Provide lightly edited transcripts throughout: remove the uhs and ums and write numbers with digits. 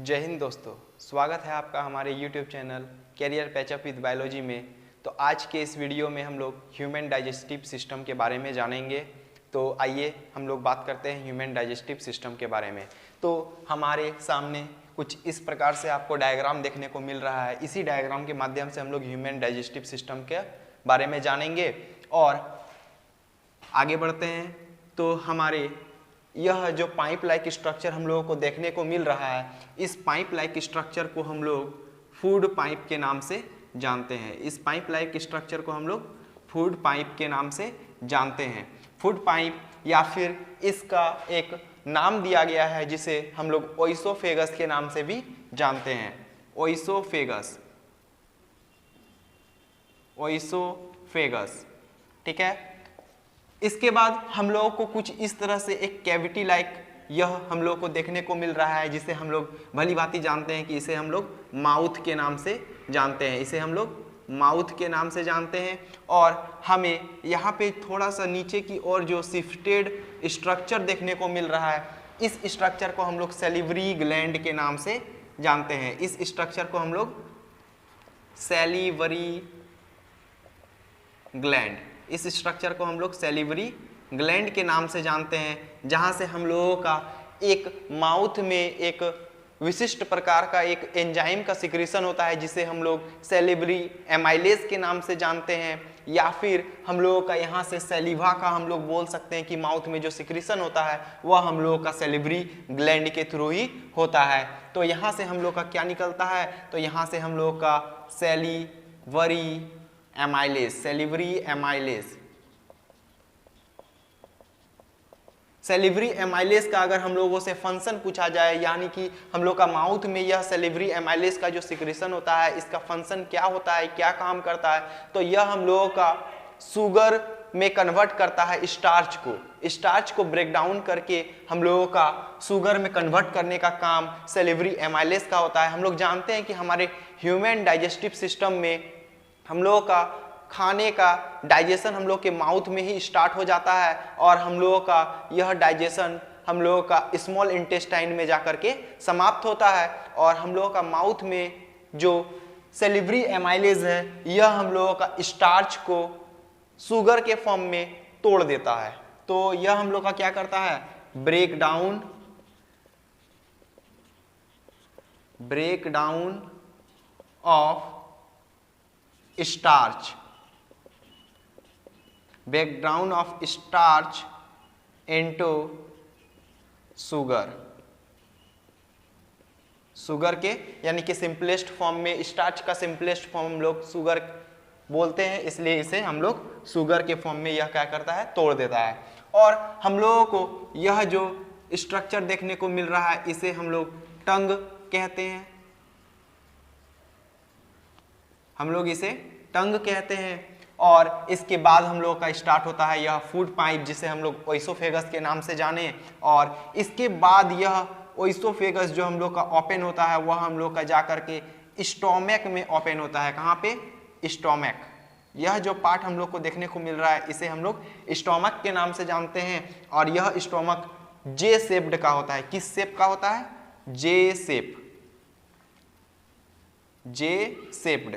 जय हिंद दोस्तों, स्वागत है आपका हमारे YouTube channel career patchup with biology में। तो आज के इस वीडियो में हम लोग ह्यूमन डाइजेस्टिव सिस्टम के बारे में जानेंगे। तो आइए हम लोग बात करते हैं ह्यूमन डाइजेस्टिव सिस्टम के बारे में। तो हमारे सामने कुछ इस प्रकार से आपको डायग्राम देखने को मिल रहा है। इसी डायग्राम के माध्यम से हम लोग ह्यूमन डाइजेस्टिव सिस्टम के बारे में जानेंगे और आगे बढ़ते हैं। तो हमारे यह जो पाइप लाइक स्ट्रक्चर हम लोगों को देखने को मिल रहा है, इस पाइप लाइक स्ट्रक्चर को हम लोग फूड पाइप के नाम से जानते हैं। इस पाइप लाइक स्ट्रक्चर को हम लोग फूड पाइप के नाम से जानते हैं। फूड पाइप या फिर इसका एक नाम दिया गया है जिसे हम लोग ओइसोफेगस के नाम से भी जानते हैं। ओइसोफेगस, ओइसोफेगस, ठीक है। इसके बाद हम लोगों को कुछ इस तरह से एक कैविटी लाइक यह हम लोग को देखने को मिल रहा है, जिसे हम लोग भली भांति जानते हैं कि इसे हम लोग माउथ के नाम से जानते हैं। इसे हम लोग माउथ के नाम से जानते हैं। और हमें यहाँ पे थोड़ा सा नीचे की ओर जो शिफ्टेड स्ट्रक्चर देखने को मिल रहा है, इस स्ट्रक्चर को हम लोग सैलिवरी ग्लैंड के नाम से जानते हैं। इस स्ट्रक्चर को हम लोग सैलिवरी ग्लैंड, इस स्ट्रक्चर को हम लोग सैलिवरी ग्लैंड के नाम से जानते हैं, जहां से हम लोगों का एक माउथ में एक विशिष्ट प्रकार का एक एंजाइम का सिक्रीशन होता है, जिसे हम लोग सैलिवरी एमाइलेज के नाम से जानते हैं। या फिर हम लोगों का यहाँ से सैलिवा का हम लोग बोल सकते हैं कि माउथ में जो सिक्रीशन होता है वह हम लोगों का सैलिवरी ग्लैंड के थ्रू ही होता है। तो यहाँ से हम लोग का क्या निकलता है, तो यहाँ से हम लोग का salivary amylase, salivary amylase, salivary amylase का अगर हम लोगों से फंक्शन पूछा जाए, यानी कि हम लोग का माउथ में यह सैलिवरी एमाइलेज का जो सिक्रीशन होता है, इसका फंक्शन क्या होता है, क्या काम करता है, तो यह हम लोगों का शुगर में कन्वर्ट करता है स्टार्च को ब्रेक डाउन करके हम लोगों का शुगर में कन्वर्ट करने का काम सैलिवरी एमाइलेज का होता है। हम लोग जानते हैं कि हमारे ह्यूमन डाइजेस्टिव सिस्टम में हम लोगों का खाने का डाइजेशन हम लोग के माउथ में ही स्टार्ट हो जाता है और हम लोगों का यह डाइजेशन हम लोगों का स्मॉल इंटेस्टाइन में जाकर के समाप्त होता है। और हम लोगों का माउथ में जो सैलिवरी एमाइलेज है, यह हम लोगों का स्टार्च को शुगर के फॉर्म में तोड़ देता है। तो यह हम लोग का क्या करता है, break down of starch, breakdown of starch into sugar, sugar के यानी कि सिंपलेस्ट फॉर्म में, स्टार्च का सिंपलेस्ट फॉर्म हम लोग शुगर बोलते हैं, इसलिए इसे हम लोग शुगर के फॉर्म में यह क्या करता है, तोड़ देता है। और हम लोगों को यह जो स्ट्रक्चर देखने को मिल रहा है, इसे हम लोग टंग कहते हैं, हम लोग इसे टंग कहते हैं। और इसके बाद हम लोग का स्टार्ट होता है यह फूड पाइप, जिसे हम लोग ओइसोफेगस के नाम से जाने। और इसके बाद यह ओइसोफेगस जो हम लोग का ओपन होता है, वह हम लोग का जाकर के स्टोमक में ओपन होता है। कहाँ पे, स्टोमक। यह जो पार्ट हम लोग को देखने को मिल रहा है, इसे हम लोग स्टोमक के नाम से जानते हैं। और यह स्टोमक जे शेप्ड का होता है। किस शेप का होता है, जे शेप, जे शेप्ड।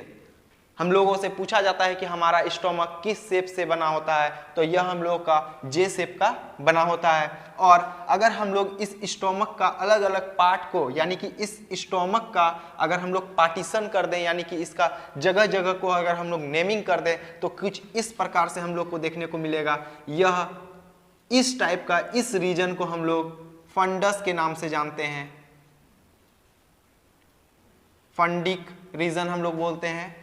हम लोगों से पूछा जाता है कि हमारा स्टोमक किस शेप से बना होता है, तो यह हम लोग का जे शेप का बना होता है। और अगर हम लोग इस स्टोमक का अलग अलग पार्ट को, यानी कि इस स्टोमक का अगर हम लोग पार्टीशन कर दें, यानी कि इसका जगह जगह को अगर हम लोग नेमिंग कर दें, तो कुछ इस प्रकार से हम लोग को देखने को मिलेगा। यह इस टाइप का, इस रीजन को हम लोग फंडस के नाम से जानते हैं, फंडिक रीजन हम लोग बोलते हैं,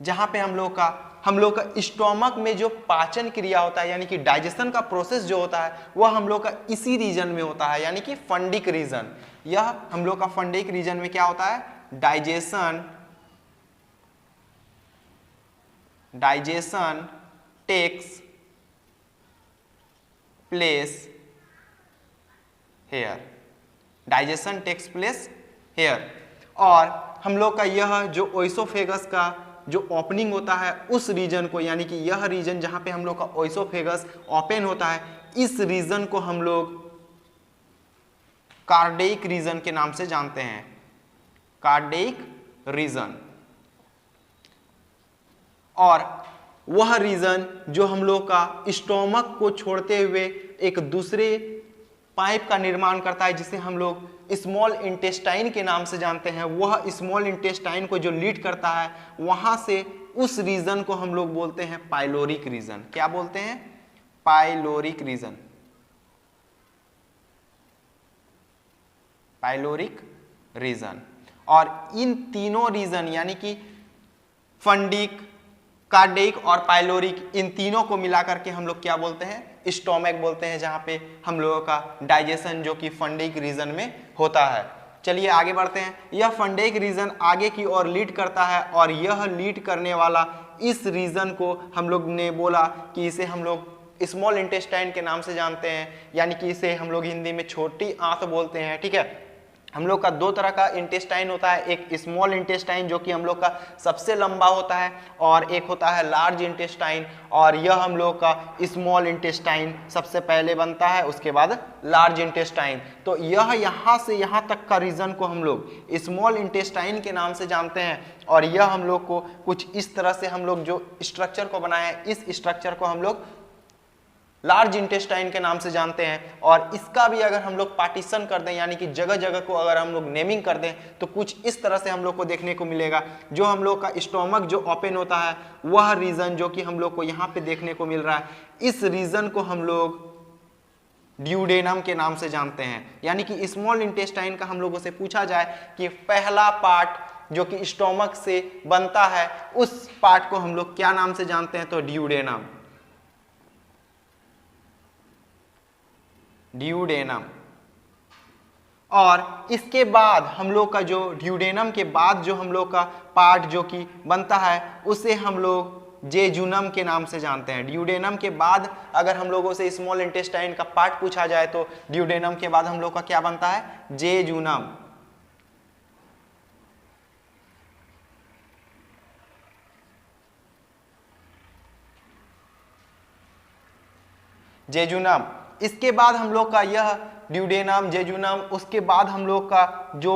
जहां पे हम लोग का स्टोमक में जो पाचन क्रिया होता है, यानी कि डाइजेशन का प्रोसेस जो होता है, वह हम लोग का इसी रीजन में होता है, यानी कि फंडिक रीजन। यह हम लोग का फंडिक रीजन में क्या होता है, digestion takes place here, digestion takes place here. और हम लोग का यह जो ओइसोफेगस का जो ओपनिंग होता है, उस रीजन को, यानी कि यह रीजन जहां पे हम लोग का ओइसोफेगस ओपन होता है, इस रीजन को हम लोग कार्डियक रीजन के नाम से जानते हैं, कार्डियक रीजन। और वह रीजन जो हम लोग का स्टोमक को छोड़ते हुए एक दूसरे पाइप का निर्माण करता है जिसे हम लोग स्मॉल इंटेस्टाइन के नाम से जानते हैं, वह स्मॉल इंटेस्टाइन को जो लीड करता है वहां से उस रीजन को हम लोग बोलते हैं पाइलोरिक रीजन। क्या बोलते हैं? Pyloric region, pyloric region. और इन तीनों रीजन यानी कि फंडिक, कार्डियक और पाइलोरिक, इन तीनों को मिलाकर के हम लोग क्या बोलते हैं? स्टोमक बोलते हैं, जहां पे हम लोगों का डाइजेशन जो कि फंडिक रीजन में होता है। चलिए आगे बढ़ते हैं। यह फंडिक रीजन आगे की ओर लीड करता है और यह लीड करने वाला इस रीजन को हम लोग ने बोला कि इसे हम लोग स्मॉल इंटेस्टाइन के नाम से जानते हैं, यानी कि इसे हम लोग हिंदी में छोटी आंत बोलते हैं। ठीक है, हम लोग का दो तरह का इंटेस्टाइन होता है, एक स्मॉल इंटेस्टाइन जो कि हम लोग का सबसे लंबा होता है और एक होता है लार्ज इंटेस्टाइन। और यह हम लोग का स्मॉल इंटेस्टाइन सबसे पहले बनता है, उसके बाद लार्ज इंटेस्टाइन। तो यह यहाँ से यहाँ तक का रीजन को हम लोग स्मॉल इंटेस्टाइन के नाम से जानते हैं। और यह हम लोग को कुछ इस तरह से हम लोग जो स्ट्रक्चर को बनाए हैं, इस स्ट्रक्चर को हम लोग लार्ज इंटेस्टाइन के नाम से जानते हैं। और इसका भी अगर हम लोग पार्टीशन कर दें, यानी कि जगह जगह को अगर हम लोग नेमिंग कर दें, तो कुछ इस तरह से हम लोग को देखने को मिलेगा। जो हम लोग का स्टोमक जो ओपन होता है, वह रीजन जो कि हम लोग को यहाँ पे देखने को मिल रहा है, इस रीजन को हम लोग ड्यूडेनम के नाम से जानते हैं। यानी कि स्मॉल इंटेस्टाइन का हम लोगों से पूछा जाए कि पहला पार्ट जो कि स्टोमक से बनता है, उस पार्ट को हम लोग क्या नाम से जानते हैं? तो ड्यूडेनम, ड्यूडेनम। और इसके बाद हम लोग का जो ड्यूडेनम के बाद जो हम लोग का पार्ट जो कि बनता है, उसे हम लोग जेजुनम के नाम से जानते हैं। ड्यूडेनम के बाद अगर हम लोगों से स्मॉल इंटेस्टाइन का पार्ट पूछा जाए तो ड्यूडेनम के बाद हम लोग का क्या बनता है? जेजुनम। जेजुनम। इसके बाद हम लोग का यह ड्यूडेनम, जेजुनम, उसके बाद हम लोग का जो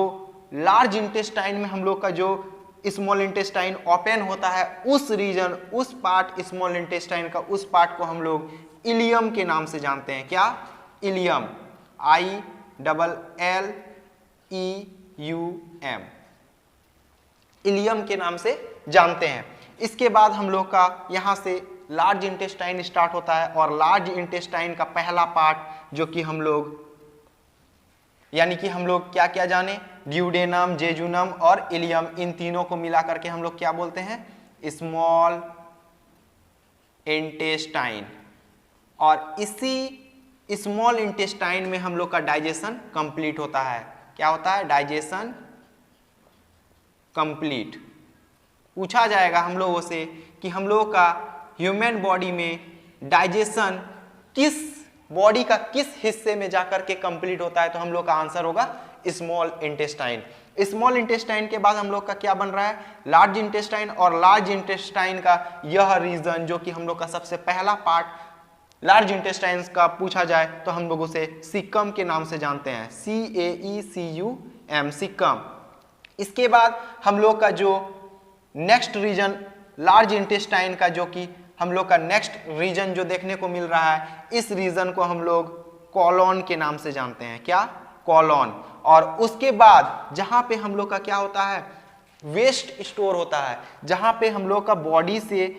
लार्ज इंटेस्टाइन में हम लोग का जो स्मॉल इंटेस्टाइन ओपन होता है, उस रीजन, उस पार्ट स्मॉल इंटेस्टाइन का, उस पार्ट को हम लोग इलियम के नाम से जानते हैं। क्या? इलियम, ILLEUM, इलियम के नाम से जानते हैं। इसके बाद हम लोग का यहाँ से लार्ज इंटेस्टाइन स्टार्ट होता है और लार्ज इंटेस्टाइन का पहला पार्ट जो कि हम लोग, यानी कि हम लोग क्या क्या जाने? ड्यूडेनम, जेजुनम और इलियम, इन तीनों को मिला करके हम लोग क्या बोलते हैं? Small intestine. और इसी स्मॉल इंटेस्टाइन में हम लोग का डाइजेशन कंप्लीट होता है। क्या होता है? Digestion complete. पूछा जाएगा हम लोगों से कि हम लोग का ह्यूमन बॉडी में डाइजेशन किस बॉडी का किस हिस्से में जाकर के कंप्लीट होता है, तो हम लोग का आंसर होगा स्मॉल इंटेस्टाइन। स्मॉल इंटेस्टाइन के बाद हम लोग का क्या बन रहा है? Large intestine. और लार्ज इंटेस्टाइन का यह रीजन जो कि हम लोग का सबसे पहला पार्ट लार्ज इंटेस्टाइन का पूछा जाए तो हम लोग उसे सिक्कम के नाम से जानते हैं, CAECUM, सिक्कम। इसके बाद हम लोग का जो नेक्स्ट रीजन लार्ज इंटेस्टाइन का, जो कि हम लोग का नेक्स्ट रीजन जो देखने को मिल रहा है, इस रीजन को हम लोग कॉलोन के नाम से जानते हैं। क्या? कॉलोन। और उसके बाद जहां पे हम लोग का क्या होता है? वेस्ट स्टोर होता है, जहां पे हम लोग का बॉडी से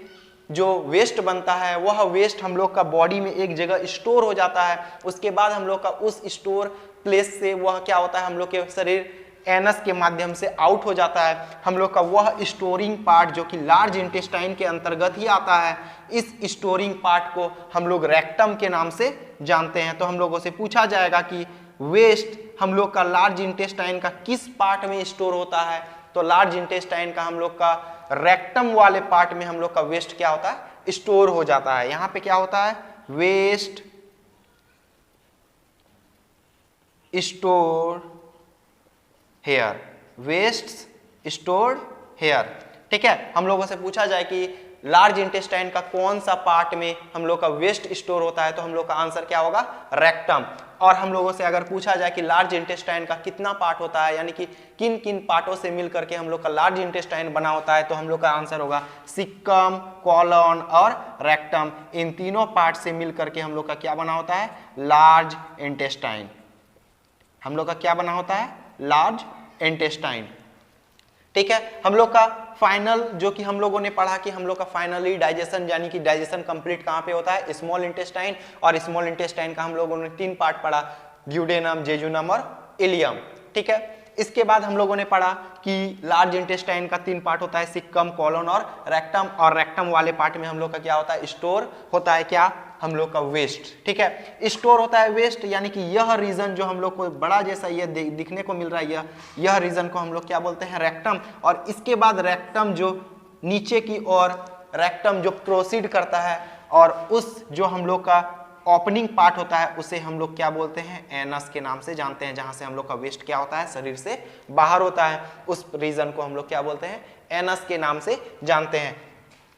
जो वेस्ट बनता है, वह वेस्ट हम लोग का बॉडी में एक जगह स्टोर हो जाता है। उसके बाद हम लोग का उस स्टोर प्लेस से वह क्या होता है? हम लोग के शरीर एनस के माध्यम से आउट हो जाता है। हम लोग का वह स्टोरिंग पार्ट जो कि लार्ज इंटेस्टाइन के अंतर्गत ही आता है, इस स्टोरिंग पार्ट को हम लोग रेक्टम के नाम से जानते हैं। तो हम लोगों से पूछा जाएगा कि वेस्ट हम लोग का लार्ज इंटेस्टाइन का किस पार्ट में स्टोर होता है, तो लार्ज इंटेस्टाइन का हम लोग का रेक्टम वाले पार्ट में हम लोग का वेस्ट क्या होता है? स्टोर हो जाता है। यहां पे क्या होता है? Waste store here, waste stored here. ठीक है, हम लोगों से पूछा जाए कि लार्ज इंटेस्टाइन का कौन सा पार्ट में हम लोग का वेस्ट स्टोर होता है, तो हम लोग का आंसर क्या होगा, रेक्टम। और हम लोगों से अगर पूछा जाए कि लार्ज इंटेस्टाइन का कितना पार्ट होता है, यानी कि किन किन पार्टों से मिल करके हम लोग का लार्ज इंटेस्टाइन बना होता है, तो हम लोग का आंसर होगा सिक्कम, कॉलन और रेक्टम। इन तीनों पार्ट से मिल करके हम लोग का क्या बना होता है, लार्ज इंटेस्टाइन। हम लोग का क्या बना होता है, लार्ज इंटेस्टाइन। ठीक है, हम लोग का फाइनल जो कि हम लोगों ने पढ़ा कि हम लोग का फाइनली डाइजेशन, यानी कि डाइजेशन कंप्लीट कहां पे होता है, स्मॉल इंटेस्टाइन। और स्मॉल इंटेस्टाइन का हम लोगों ने 3 पार्ट पढ़ा, ड्यूडेनम, जेजुनम और इलियम। ठीक है, इसके बाद हम लोगों ने पढ़ा कि लार्ज इंटेस्टाइन का 3 पार्ट होता है, सिक्कम, कॉलन और रेक्टम। और रेक्टम वाले पार्ट में हम लोग का क्या होता है, स्टोर होता है क्या, हम लोग का वेस्ट। ठीक है, स्टोर होता है वेस्ट, यानी कि यह रीजन जो हम लोग को बड़ा जैसा ये दिखने को मिल रहा है, यह रीजन को हम लोग क्या बोलते हैं, रेक्टम। और इसके बाद रेक्टम जो नीचे की ओर रेक्टम जो प्रोसीड करता है, और उस जो हम लोग का ओपनिंग पार्ट होता है उसे हम लोग क्या बोलते हैं, एनस के नाम से जानते हैं। जहां से हम लोग का वेस्ट क्या होता है, शरीर से बाहर होता है, उस रीजन को हम लोग क्या बोलते हैं, एनस के नाम से जानते हैं।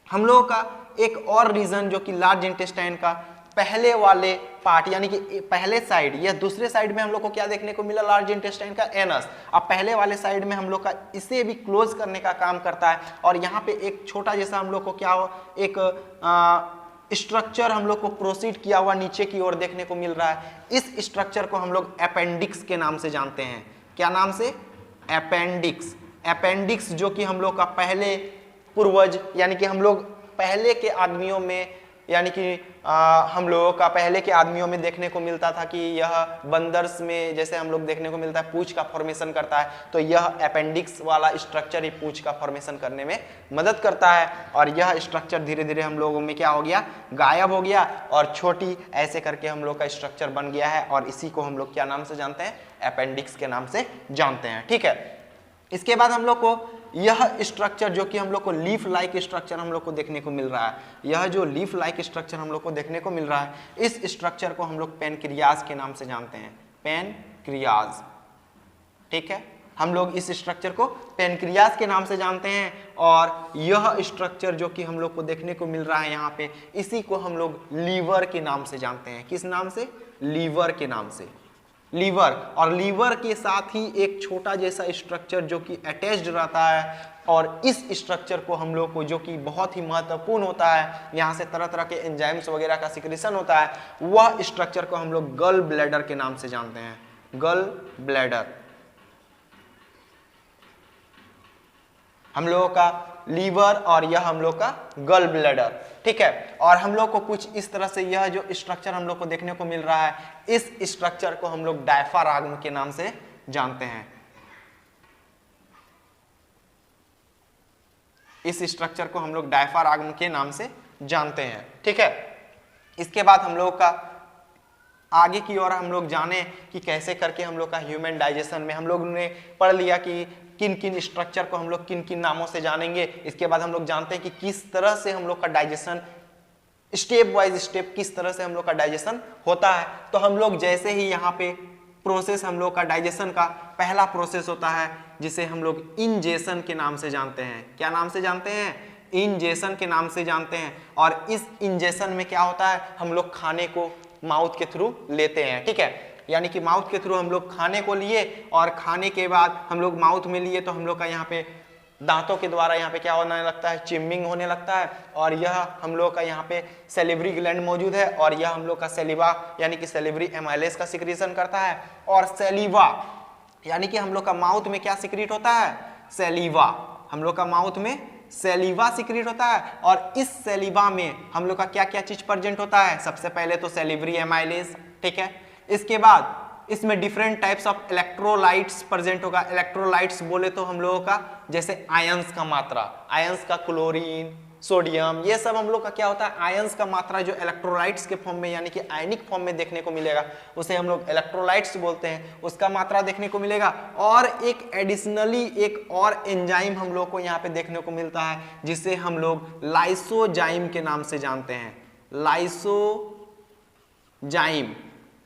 हम लोगों का एक और रीजन जो कि लार्ज इंटेस्टाइन का पहले वाले पार्ट, यानी कि पहले साइड या दूसरे साइड में हम लोग को क्या देखने को मिला, लार्ज इंटेस्टाइन का एनस। अब पहले वाले साइड में हम लोग का इसे भी क्लोज करने का काम करता है। और यहाँ पे एक छोटा जैसा हम लोग को क्या हो, एक स्ट्रक्चर हम लोग को प्रोसीड किया हुआ नीचे की ओर देखने को मिल रहा है। इस स्ट्रक्चर को हम लोग अपेंडिक्स के नाम से जानते हैं। क्या नाम से, अपेंडिक्स। अपेंडिक्स जो कि हम लोग का पहले पूर्वज, यानी कि हम लोग पहले के आदमियों में, यानी कि हम लोगों का पहले के आदमियों में देखने को मिलता था कि यह बंदर्स में जैसे हम लोग देखने को मिलता है पूंछ का फॉर्मेशन करता है, तो यह अपेंडिक्स वाला स्ट्रक्चर ही पूंछ का फॉर्मेशन करने में मदद करता है। और यह स्ट्रक्चर धीरे धीरे हम लोगों में क्या हो गया, गायब हो गया, और छोटी ऐसे करके हम लोग का स्ट्रक्चर बन गया है। और इसी को हम लोग क्या नाम से जानते हैं, अपेंडिक्स के नाम से जानते हैं। ठीक है, इसके बाद हम लोग को यह स्ट्रक्चर जो कि हम लोग को लीफ लाइक स्ट्रक्चर हम लोग को देखने को मिल रहा है, यह जो लीफ लाइक स्ट्रक्चर हम लोग को देखने को मिल रहा है, इस स्ट्रक्चर को हम लोग पैनक्रियाज के नाम से जानते हैं, पैनक्रियाज। ठीक है, हम लोग इस स्ट्रक्चर को पैनक्रियाज के नाम से जानते हैं। और यह स्ट्रक्चर जो कि हम लोग को देखने को मिल रहा है यहाँ पे, इसी को हम लोग लीवर के नाम से जानते हैं। किस नाम से, लीवर के नाम से, लीवर। और लीवर के साथ ही एक छोटा जैसा स्ट्रक्चर जो कि अटैच्ड रहता है, और इस स्ट्रक्चर को हम लोग को, जो कि बहुत ही महत्वपूर्ण होता है, यहाँ से तरह तरह के एंजाइम्स वगैरह का सिक्रेशन होता है, वह स्ट्रक्चर को हम लोग गल ब्लैडर के नाम से जानते हैं, गल ब्लैडर। हम लोगों का लीवर और यह हम लोग का गल ब्लैडर। ठीक है, और हम लोग को कुछ इस तरह से यह जो स्ट्रक्चर हम लोग को देखने को मिल रहा है, इस स्ट्रक्चर को हम लोग डायफ्राग्म के नाम से जानते हैं। इस स्ट्रक्चर को हम लोग डायफ्राग्म के नाम से जानते हैं। ठीक है, इसके बाद हम लोग का आगे की ओर हम लोग जाने कि कैसे करके हम लोग का ह्यूमन डाइजेशन में हम लोग ने पढ़ लिया कि किन किन स्ट्रक्चर को हम लोग किन किन नामों से जानेंगे। इसके बाद हम लोग जानते हैं कि किस तरह से हम लोग का डाइजेशन, स्टेप वाइज स्टेप किस तरह से हम लोग का डाइजेशन होता है। तो हम लोग जैसे ही यहाँ पे प्रोसेस हम लोग का डाइजेशन का पहला प्रोसेस होता है, जिसे हम लोग इंजेशन के नाम से जानते हैं। क्या नाम से जानते हैं, इंजेशन के नाम से जानते हैं। और इस इंजेशन में क्या होता है, हम लोग खाने को माउथ के थ्रू लेते हैं। ठीक है, यानी कि माउथ के थ्रू हम लोग खाने को लिए, और खाने के बाद हम लोग माउथ में लिए तो हम लोग का यहाँ पे दांतों के द्वारा यहाँ पे क्या होने लगता है, चिमिंग होने लगता है। और यह हम लोग का यहाँ पे सेलिवरी ग्लैंड मौजूद है, और यह हम लोग का सेलिवा यानी कि सेलिवरी एमाइलेज का सिक्रीशन करता है। और सेलिवा यानी कि हम लोग का माउथ में क्या सिक्रीट होता है, सेलिवा। हम लोग का माउथ में सेलिवा सिक्रीट होता है। और इस सेलिवा में हम लोग का क्या क्या चीज प्रेजेंट होता है, सबसे पहले तो सेलिवरी एमाइलेज। ठीक है, इसके बाद इसमें different types of electrolytes present होगा। इलेक्ट्रोलाइट्स बोले तो हम लोगों का जैसे आयंस का मात्रा, आयंस का क्लोरीन, सोडियम, ये सब हम लोग का क्या होता है, आयंस का मात्रा जो इलेक्ट्रोलाइट्स के फॉर्म में यानी कि आयनिक फॉर्म में देखने को मिलेगा, उसे हम लोग इलेक्ट्रोलाइट्स बोलते हैं, उसका मात्रा देखने को मिलेगा। और एक एडिशनली एक और एंजाइम हम लोग को यहाँ पे देखने को मिलता है, जिसे हम लोग लाइसोजाइम के नाम से जानते हैं, लाइसोजाइम।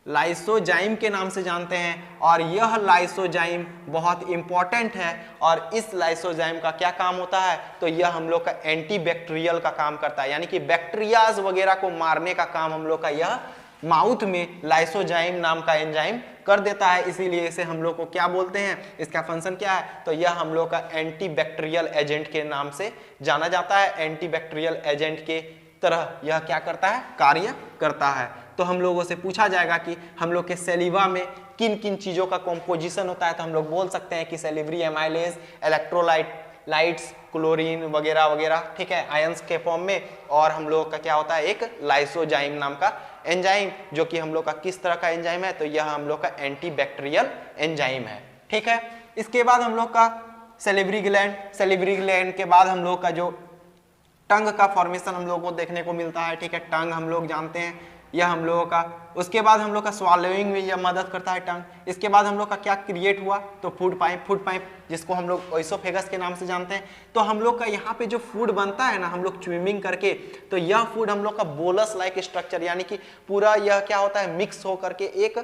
लाइसोजाइम के नाम से जानते हैं। और यह लाइसोजाइम बहुत इंपॉर्टेंट है और इस लाइसोजाइम का क्या काम होता है, तो यह हम लोग का एंटीबैक्टीरियल का काम करता है, यानी कि बैक्टीरियाज वगैरह को मारने का काम हम लोग का यह माउथ में लाइसोजाइम नाम का एंजाइम कर देता है। इसीलिए इसे हम लोग को क्या बोलते हैं, इसका फंक्शन क्या है, तो यह हम लोग का एंटीबैक्टीरियल एजेंट के नाम से जाना जाता है। एंटीबैक्टीरियल एजेंट के तरह यह क्या करता है, कार्य करता है। तो हम लोगों से पूछा जाएगा कि हम लोग के सेलिवा में किन किन चीजों का कॉम्पोजिशन होता है, तो हम लोग बोल सकते हैं कि सेलिब्री एमाइलेज, इलेक्ट्रोलाइट्स, क्लोरीन वगैरह वगैरह, ठीक है, आयंस के फॉर्म में। और हम लोग का क्या होता है, एक लाइसोजाइम नाम का एंजाइम, जो कि हम लोग का किस तरह का एंजाइम है, तो यह हम लोग का एंटीबैक्टीरियल एंजाइम है, ठीक है। इसके बाद हम लोग का सेलिब्री ग्लैंड के बाद हम लोग का जो टंग का फॉर्मेशन हम लोग को देखने को मिलता है, ठीक है। टंग हम लोग जानते हैं यह हम लोगों का, उसके बाद हम लोग का स्वॉलोइंग में यह मदद करता है टंग। इसके बाद हम लोग का क्या क्रिएट हुआ, तो फूड पाइप जिसको हम लोग ओइसोफेगस के नाम से जानते हैं। तो हम लोग का यहाँ पे जो फूड बनता है ना, हम लोग च्यूइंग करके, तो यह फूड हम लोग का बोलस लाइक स्ट्रक्चर, यानी कि पूरा यह क्या होता है, मिक्स होकर के एक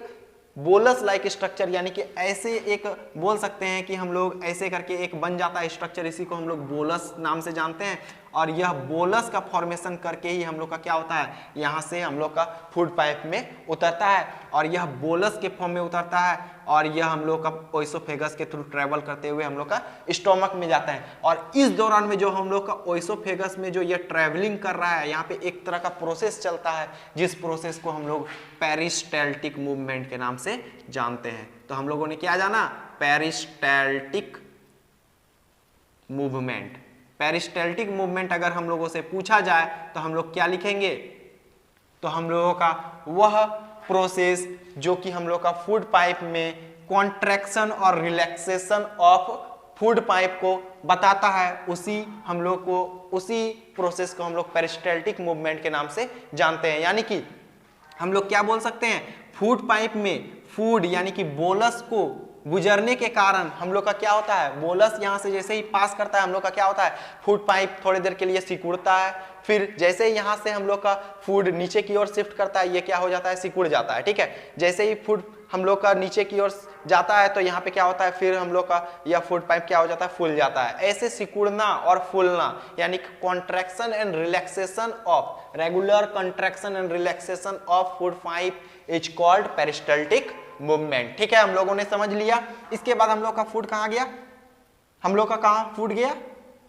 बोलस लाइक स्ट्रक्चर, यानी कि ऐसे एक बोल सकते हैं कि हम लोग ऐसे करके एक बन जाता है स्ट्रक्चर, इसी को हम लोग बोलस नाम से जानते हैं। और यह बोलस का फॉर्मेशन करके ही हम लोग का क्या होता है, यहाँ से हम लोग का फूड पाइप में उतरता है और यह बोलस के फॉर्म में उतरता है और यह हम लोग का ओइसोफेगस के थ्रू ट्रेवल करते हुए हम लोग का स्टोमक में जाता है। और इस दौरान में जो हम लोग का ओइसोफेगस में जो यह ट्रेवलिंग कर रहा है, यहाँ पे एक तरह का प्रोसेस चलता है, जिस प्रोसेस को हम लोग पेरिस्टैल्टिक मूवमेंट के नाम से जानते हैं। तो हम लोगों ने क्या जाना, पेरिस्टैल्टिक मूवमेंट। पेरिस्टैल्टिक मूवमेंट अगर हम लोगों से पूछा जाए तो हम लोग क्या लिखेंगे, तो हम लोगों का वह प्रोसेस जो कि हम लोग का फूड पाइप में कॉन्ट्रैक्शन और रिलैक्सेशन ऑफ फूड पाइप को बताता है, उसी प्रोसेस को हम लोग पेरिस्टैल्टिक मूवमेंट के नाम से जानते हैं। यानी कि हम लोग क्या बोल सकते हैं, फूड पाइप में फूड यानी कि बोलस को गुजरने के कारण हम लोग का क्या होता है, बोलस यहाँ से जैसे ही पास करता है, हम लोग का क्या होता है, फूड पाइप थोड़ी देर के लिए सिकुड़ता है, फिर जैसे ही यहाँ से हम लोग का फूड नीचे की ओर शिफ्ट करता है, ये क्या हो जाता है, सिकुड़ जाता है, ठीक है। जैसे ही फूड हम लोग का नीचे की ओर जाता है तो यहाँ पे क्या होता है, फिर हम लोग का यह फूड पाइप क्या हो जाता है, फूल जाता है। ऐसे सिकुड़ना और फूलना यानी contraction and relaxation of, regular contraction and relaxation of food pipe is called peristaltic movement, ठीक है। हम लोगों ने समझ लिया। इसके बाद हम लोग का फूड कहाँ गया, हम लोग का कहाँ फूड गया,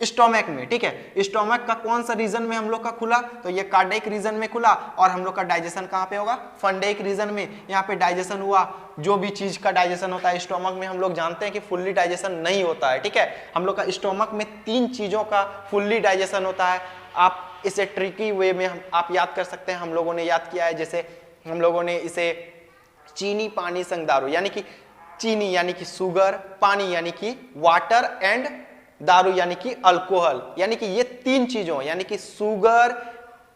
स्टोमक में, ठीक है। स्टोमक का कौन सा रीजन में हम लोग का खुला, तो ये कार्डियक रीजन में खुला। और हम लोग का डाइजेशन कहाँ पे होगा, फंडेक रीजन में, यहाँ पे डाइजेशन हुआ। जो भी चीज का डाइजेशन होता है स्टोमक में, हम लोग जानते हैं कि फुल्ली डाइजेशन नहीं होता है, ठीक है। हम लोग का स्टोमक में 3 चीजों का फुल्ली डाइजेशन होता है। आप इसे ट्रिकी वे में आप याद कर सकते हैं, हम लोगों ने याद किया है, जैसे हम लोगों ने इसे चीनी पानी संग दारू, यानी कि चीनी यानी कि शुगर, पानी यानी कि वाटर एंड दारू यानी कि अल्कोहल, यानी कि ये 3 चीजों यानी कि शुगर,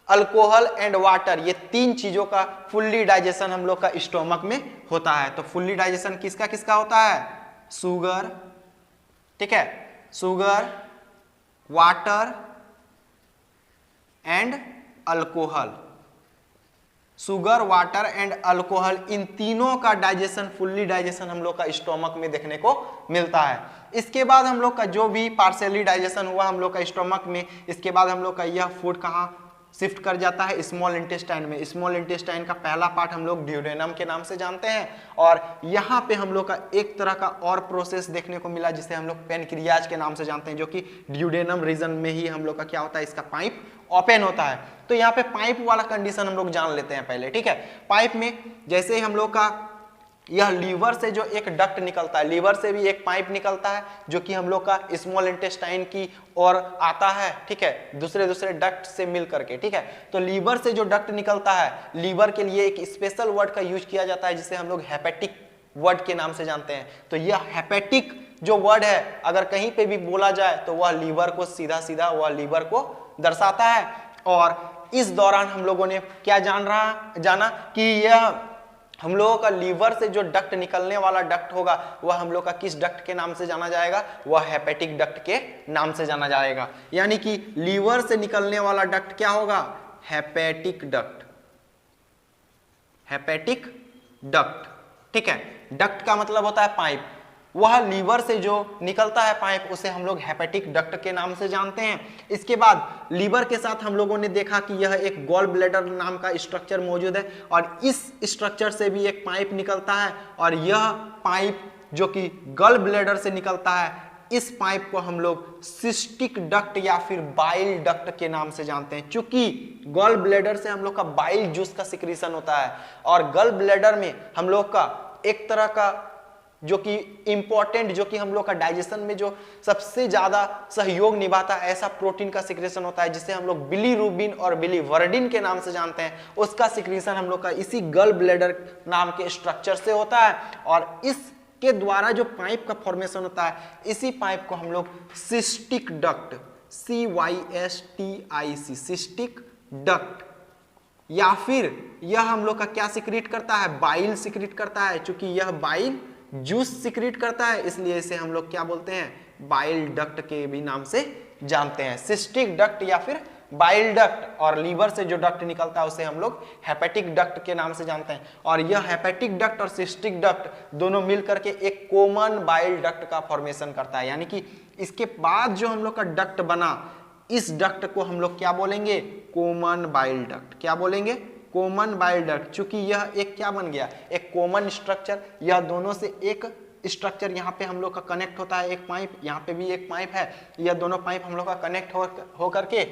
अल्कोहल एंड वाटर, ये 3 चीजों का फुल्ली डाइजेशन हम लोग का स्टोमक में होता है। तो फुल्ली डाइजेशन किसका किसका होता है, शुगर, ठीक है, sugar, water and alcohol. Sugar, water and alcohol, इन तीनों का डाइजेशन, फुल्ली डाइजेशन हम लोग का स्टोमक में देखने को मिलता है। इसके बाद हम लोग का जो भी पार्शियली डाइजेशन हुआ हम लोग का स्टोमक में, इसके बाद हम लोग का यह फूड कहाँ शिफ्ट कर जाता है, स्मॉल इंटेस्टाइन में। स्मॉल इंटेस्टाइन का पहला पार्ट हम लोग ड्यूडेनम के नाम से जानते हैं। और यहाँ पे हम लोग का एक तरह का और प्रोसेस देखने को मिला जिसे हम लोग पेनक्रियाज के नाम से जानते हैं, जो कि ड्यूडेनम रीजन में ही हम लोग का क्या होता है, इसका पाइप ओपन होता है। तो यहाँ पे पाइप वाला कंडीशन हम लोग जान लेते हैं पहले, ठीक है। पाइप में जैसे ही हम लोग का यह लीवर से जो एक डक्ट निकलता है, लीवर से भी एक पाइप निकलता है जो कि हम लोग का स्मॉल इंटेस्टाइन की ओर आता है, ठीक है, दूसरे दूसरे डक्ट से मिल करके, ठीक है। तो लीवर से जो डक्ट निकलता है, लीवर के लिए एक स्पेशल वर्ड का यूज किया जाता है जिसे हम लोग हेपेटिक वर्ड के नाम से जानते हैं। तो यह हेपेटिक जो वर्ड है अगर कहीं पे भी बोला जाए तो वह लीवर को सीधा सीधा वह लीवर को दर्शाता है। और इस दौरान हम लोगों ने क्या जाना कि यह हम लोगों का लीवर से जो डक्ट निकलने वाला डक्ट होगा वह हम लोग का किस डक्ट के नाम से जाना जाएगा, वह हेपेटिक डक्ट के नाम से जाना जाएगा। यानी कि लीवर से निकलने वाला डक्ट क्या होगा, हेपेटिक डक्ट, हेपेटिक डक्ट। ठीक है, डक्ट का मतलब होता है पाइप। वह लीवर से जो निकलता है पाइप उसे हम लोग हेपेटिक डक्ट के नाम से जानते हैं। इसके बाद लीवर के साथ हम लोगों ने देखा कि यह एक गॉल ब्लैडर नाम का स्ट्रक्चर मौजूद है और इस स्ट्रक्चर से भी एक पाइप निकलता है और यह पाइप जो कि गॉल ब्लैडर से निकलता है, इस पाइप को हम लोग सिस्टिक डक्ट या फिर बाइल डक्ट के नाम से जानते हैं। चूंकि गॉल ब्लैडर से हम लोग का बाइल जूस का सिक्रीशन होता है और गॉल ब्लैडर में हम लोग का एक तरह का जो कि इंपॉर्टेंट, जो कि हम लोग का डाइजेशन में जो सबसे ज्यादा सहयोग निभाता है, ऐसा प्रोटीन का सिक्रीशन होता है जिसे हम लोग बिलीरुबिन और बिलीवर्डिन के नाम से जानते हैं। उसका सिक्रीशन हम लोग का इसी गॉल ब्लैडर नाम के स्ट्रक्चर से होता है और इस के द्वारा जो पाइप का फॉर्मेशन होता है, इसी पाइप को हम लोग cystic duct, CYSTIC, cystic duct, या फिर यह हम लोग का क्या सिक्रीट करता है, बाइल सिक्रीट करता है। चूंकि यह बाइल जूस सिक्रीट करता है इसलिए इसे हम लोग क्या बोलते हैं, बाइल डक्ट के भी नाम से जानते हैं। सिस्टिक डक्ट या फिर बाइल डक्ट, और लीवर से जो डक्ट निकलता है उसे हम लोग हेपेटिक डक्ट के नाम से जानते हैं। और यह हेपेटिक डक्ट और सिस्टिक डक्ट दोनों मिलकर के एक कॉमन बाइल डक्ट का फॉर्मेशन करता है। यानी कि इसके बाद जो हम लोग का डक्ट बना, इस डक्ट को हम लोग क्या बोलेंगे, कॉमन बाइल डक्ट। क्या बोलेंगे, कॉमन बाइल डक्ट। चूंकि यह एक क्या बन गया, एक कॉमन स्ट्रक्चर। यह दोनों से एक स्ट्रक्चर, यहाँ पे हम लोग का कनेक्ट होता है एक पाइप, यहाँ पे भी एक पाइप है। यह दोनों पाइप हम लोग का कनेक्ट हो करके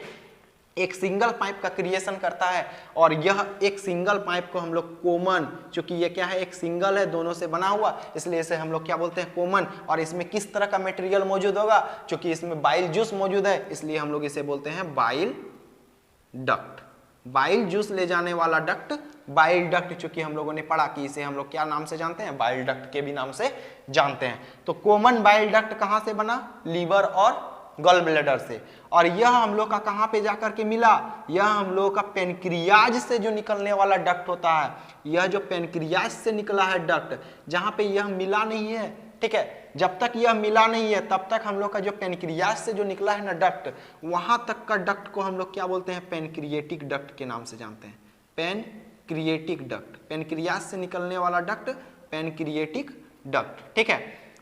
एक सिंगल पाइप का क्रिएशन करता है और यह एक सिंगल पाइप को हम लोग कॉमन, चूंकि ये क्या है, एक सिंगल है, दोनों से बना हुआ, इसलिए इसे हम लोग क्या बोलते हैं, कॉमन। और इसमें किस तरह का मटेरियल मौजूद होगा, चूंकि इसमें बाइल जूस मौजूद है इसलिए हम लोग इसे बोलते हैं बाइल डक्ट। बाइल जूस ले जाने वाला डक्ट बाइल डक्ट, चूंकि हम लोगों ने पढ़ा कि इसे हम लोग क्या नाम से जानते हैं, बाइल डक्ट के भी नाम से जानते हैं। तो कॉमन बाइल डक्ट कहां से बना, लीवर और गॉल ब्लैडर से। और यह हम लोग का कहां पे जाकर के मिला, यह हम लोग का पेनक्रियाज से जो निकलने वाला डक्ट होता है, यह जो पेनक्रियाज से निकला है डक्ट, जहां पे यह मिला नहीं है, ठीक है, जब तक यह मिला नहीं है तब तक हम लोग का जो पेनक्रियाज से जो निकला है ना डक्ट, वहां तक का डक्ट को हम लोग क्या बोलते हैं, पेनक्रिएटिक डक्ट के नाम से जानते हैं। पेनक्रिएटिक डक्ट, पेनक्रियाज से निकलने वाला डक्ट पेनक्रिएटिक डक्ट। ठीक है,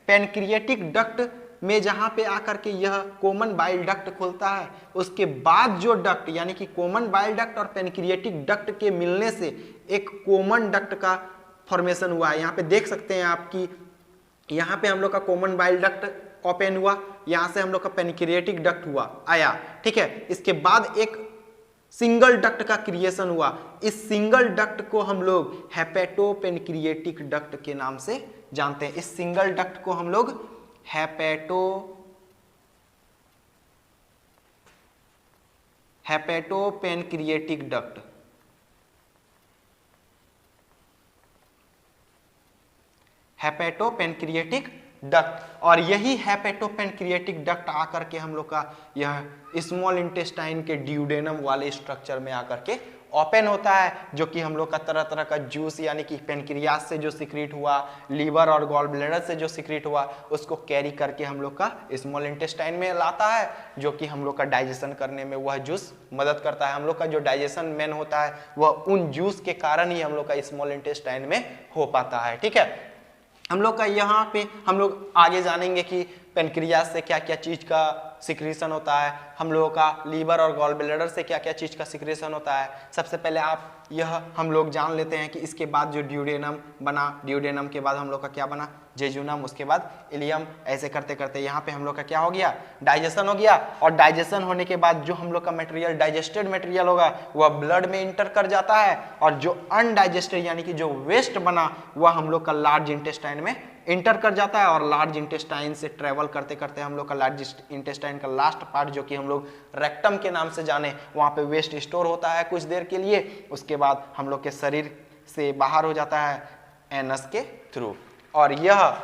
पेनक्रिएटिक डक्ट में जहां पे आकर के यह कॉमन बाइल डक्ट खुलता है, उसके बाद जो डक्ट, यानी कि कॉमन बाइल डक्ट और पेनक्रिएटिक डक्ट के मिलने से एक कॉमन डक्ट का फॉर्मेशन हुआ है। यहाँ पे देख सकते हैं आप कि यहाँ पे हम लोग का कॉमन बाइल डक्ट ओपन हुआ, यहाँ से हम लोग का पेनक्रिएटिक डक्ट हुआ आया। ठीक है, इसके बाद एक सिंगल डक्ट का क्रिएशन हुआ। इस सिंगल डक्ट को हम लोग हेपेटोपेनक्रिएटिक डक्ट के नाम से जानते हैं। इस सिंगल डक्ट को हम लोग हेपेटोपेनक्रिएटिक डक्ट, हेपेटोपेनक्रिएटिक डक्ट, और यही हेपेटोपेनक्रिएटिक डक्ट आकर के हम लोग का यह स्मॉल इंटेस्टाइन के ड्यूडेनम वाले स्ट्रक्चर में आकर के ओपन होता है, जो कि हम लोग का तरह तरह का जूस, यानी कि पेनक्रियाज से जो सिक्रीट हुआ, लीवर और गॉल ब्लैडर से जो सिक्रीट हुआ, उसको कैरी करके हम लोग का स्मॉल इंटेस्टाइन में लाता है, जो कि हम लोग का डाइजेशन करने में वह जूस मदद करता है। हम लोग का जो डाइजेशन मेन होता है वह उन जूस के कारण ही हम लोग का स्मॉल इंटेस्टाइन में हो पाता है। ठीक है, हम लोग का यहाँ पे हम लोग आगे जानेंगे कि पेनक्रियाज से क्या क्या चीज का सिक्रीशन होता है, हम लोगों का लीवर और गॉल ब्लैडर से क्या क्या चीज का सिक्रीशन होता है। सबसे पहले आप यह हम लोग जान लेते हैं कि इसके बाद जो ड्यूडेनम बना, ड्यूडेनम के बाद हम लोग का क्या बना, जेजुनम, उसके बाद इलियम। ऐसे करते करते यहाँ पे हम लोग का क्या हो गया, डाइजेशन हो गया। और डाइजेशन होने के बाद जो हम लोग का मटेरियल, डाइजेस्टेड मटेरियल होगा, वह ब्लड में इंटर कर जाता है, और जो अनडाइजेस्टेड यानी कि जो वेस्ट बना वह हम लोग का लार्ज इंटेस्टाइन में इंटर कर जाता है। और लार्ज इंटेस्टाइन से ट्रेवल करते करते हम लोग का लार्ज इंटेस्टाइन का लास्ट पार्ट, जो कि हम लोग रेक्टम के नाम से जाने, वहाँ पे वेस्ट स्टोर होता है कुछ देर के लिए। उसके बाद हम लोग के शरीर से बाहर हो जाता है एनस के थ्रू। और यह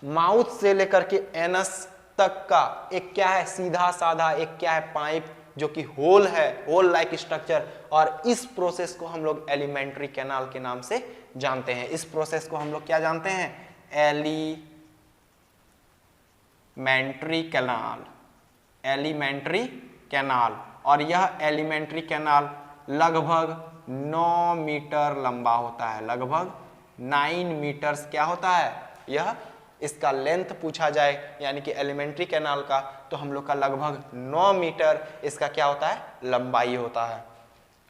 माउथ से लेकर के एनस तक का एक क्या है, सीधा साधा एक क्या है, पाइप, जो कि होल है, होल लाइक स्ट्रक्चर। और इस प्रोसेस को हम लोग एलिमेंट्री कैनाल के नाम से जानते हैं। इस प्रोसेस को हम लोग क्या जानते हैं, एलिमेंट्री कैनाल, एलिमेंट्री कैनाल। और यह एलिमेंट्री कैनाल लगभग 9 मीटर लंबा होता है, लगभग 9 मीटर्स क्या होता है, यह इसका लेंथ पूछा जाए यानी कि एलिमेंट्री कैनाल का, तो हम लोग का लगभग 9 मीटर इसका क्या होता है, लंबाई होता है।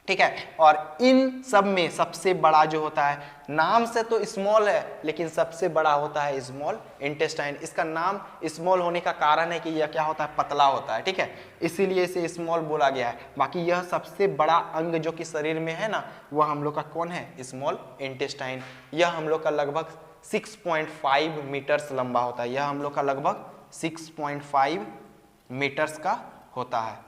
ठीक है, और इन सब में सबसे बड़ा जो होता है, नाम से तो स्मॉल है लेकिन सबसे बड़ा होता है स्मॉल इंटेस्टाइन। इसका नाम स्मॉल होने का कारण है कि यह क्या होता है, पतला होता है। ठीक है, इसीलिए इसे स्मॉल बोला गया है। बाकी यह सबसे बड़ा अंग जो कि शरीर में है ना, वह हम लोग का कौन है, स्मॉल इंटेस्टाइन। यह हम लोग का लगभग 6.5 मीटर्स लंबा होता है। यह हम लोग का लगभग 6.5 मीटर्स का होता है।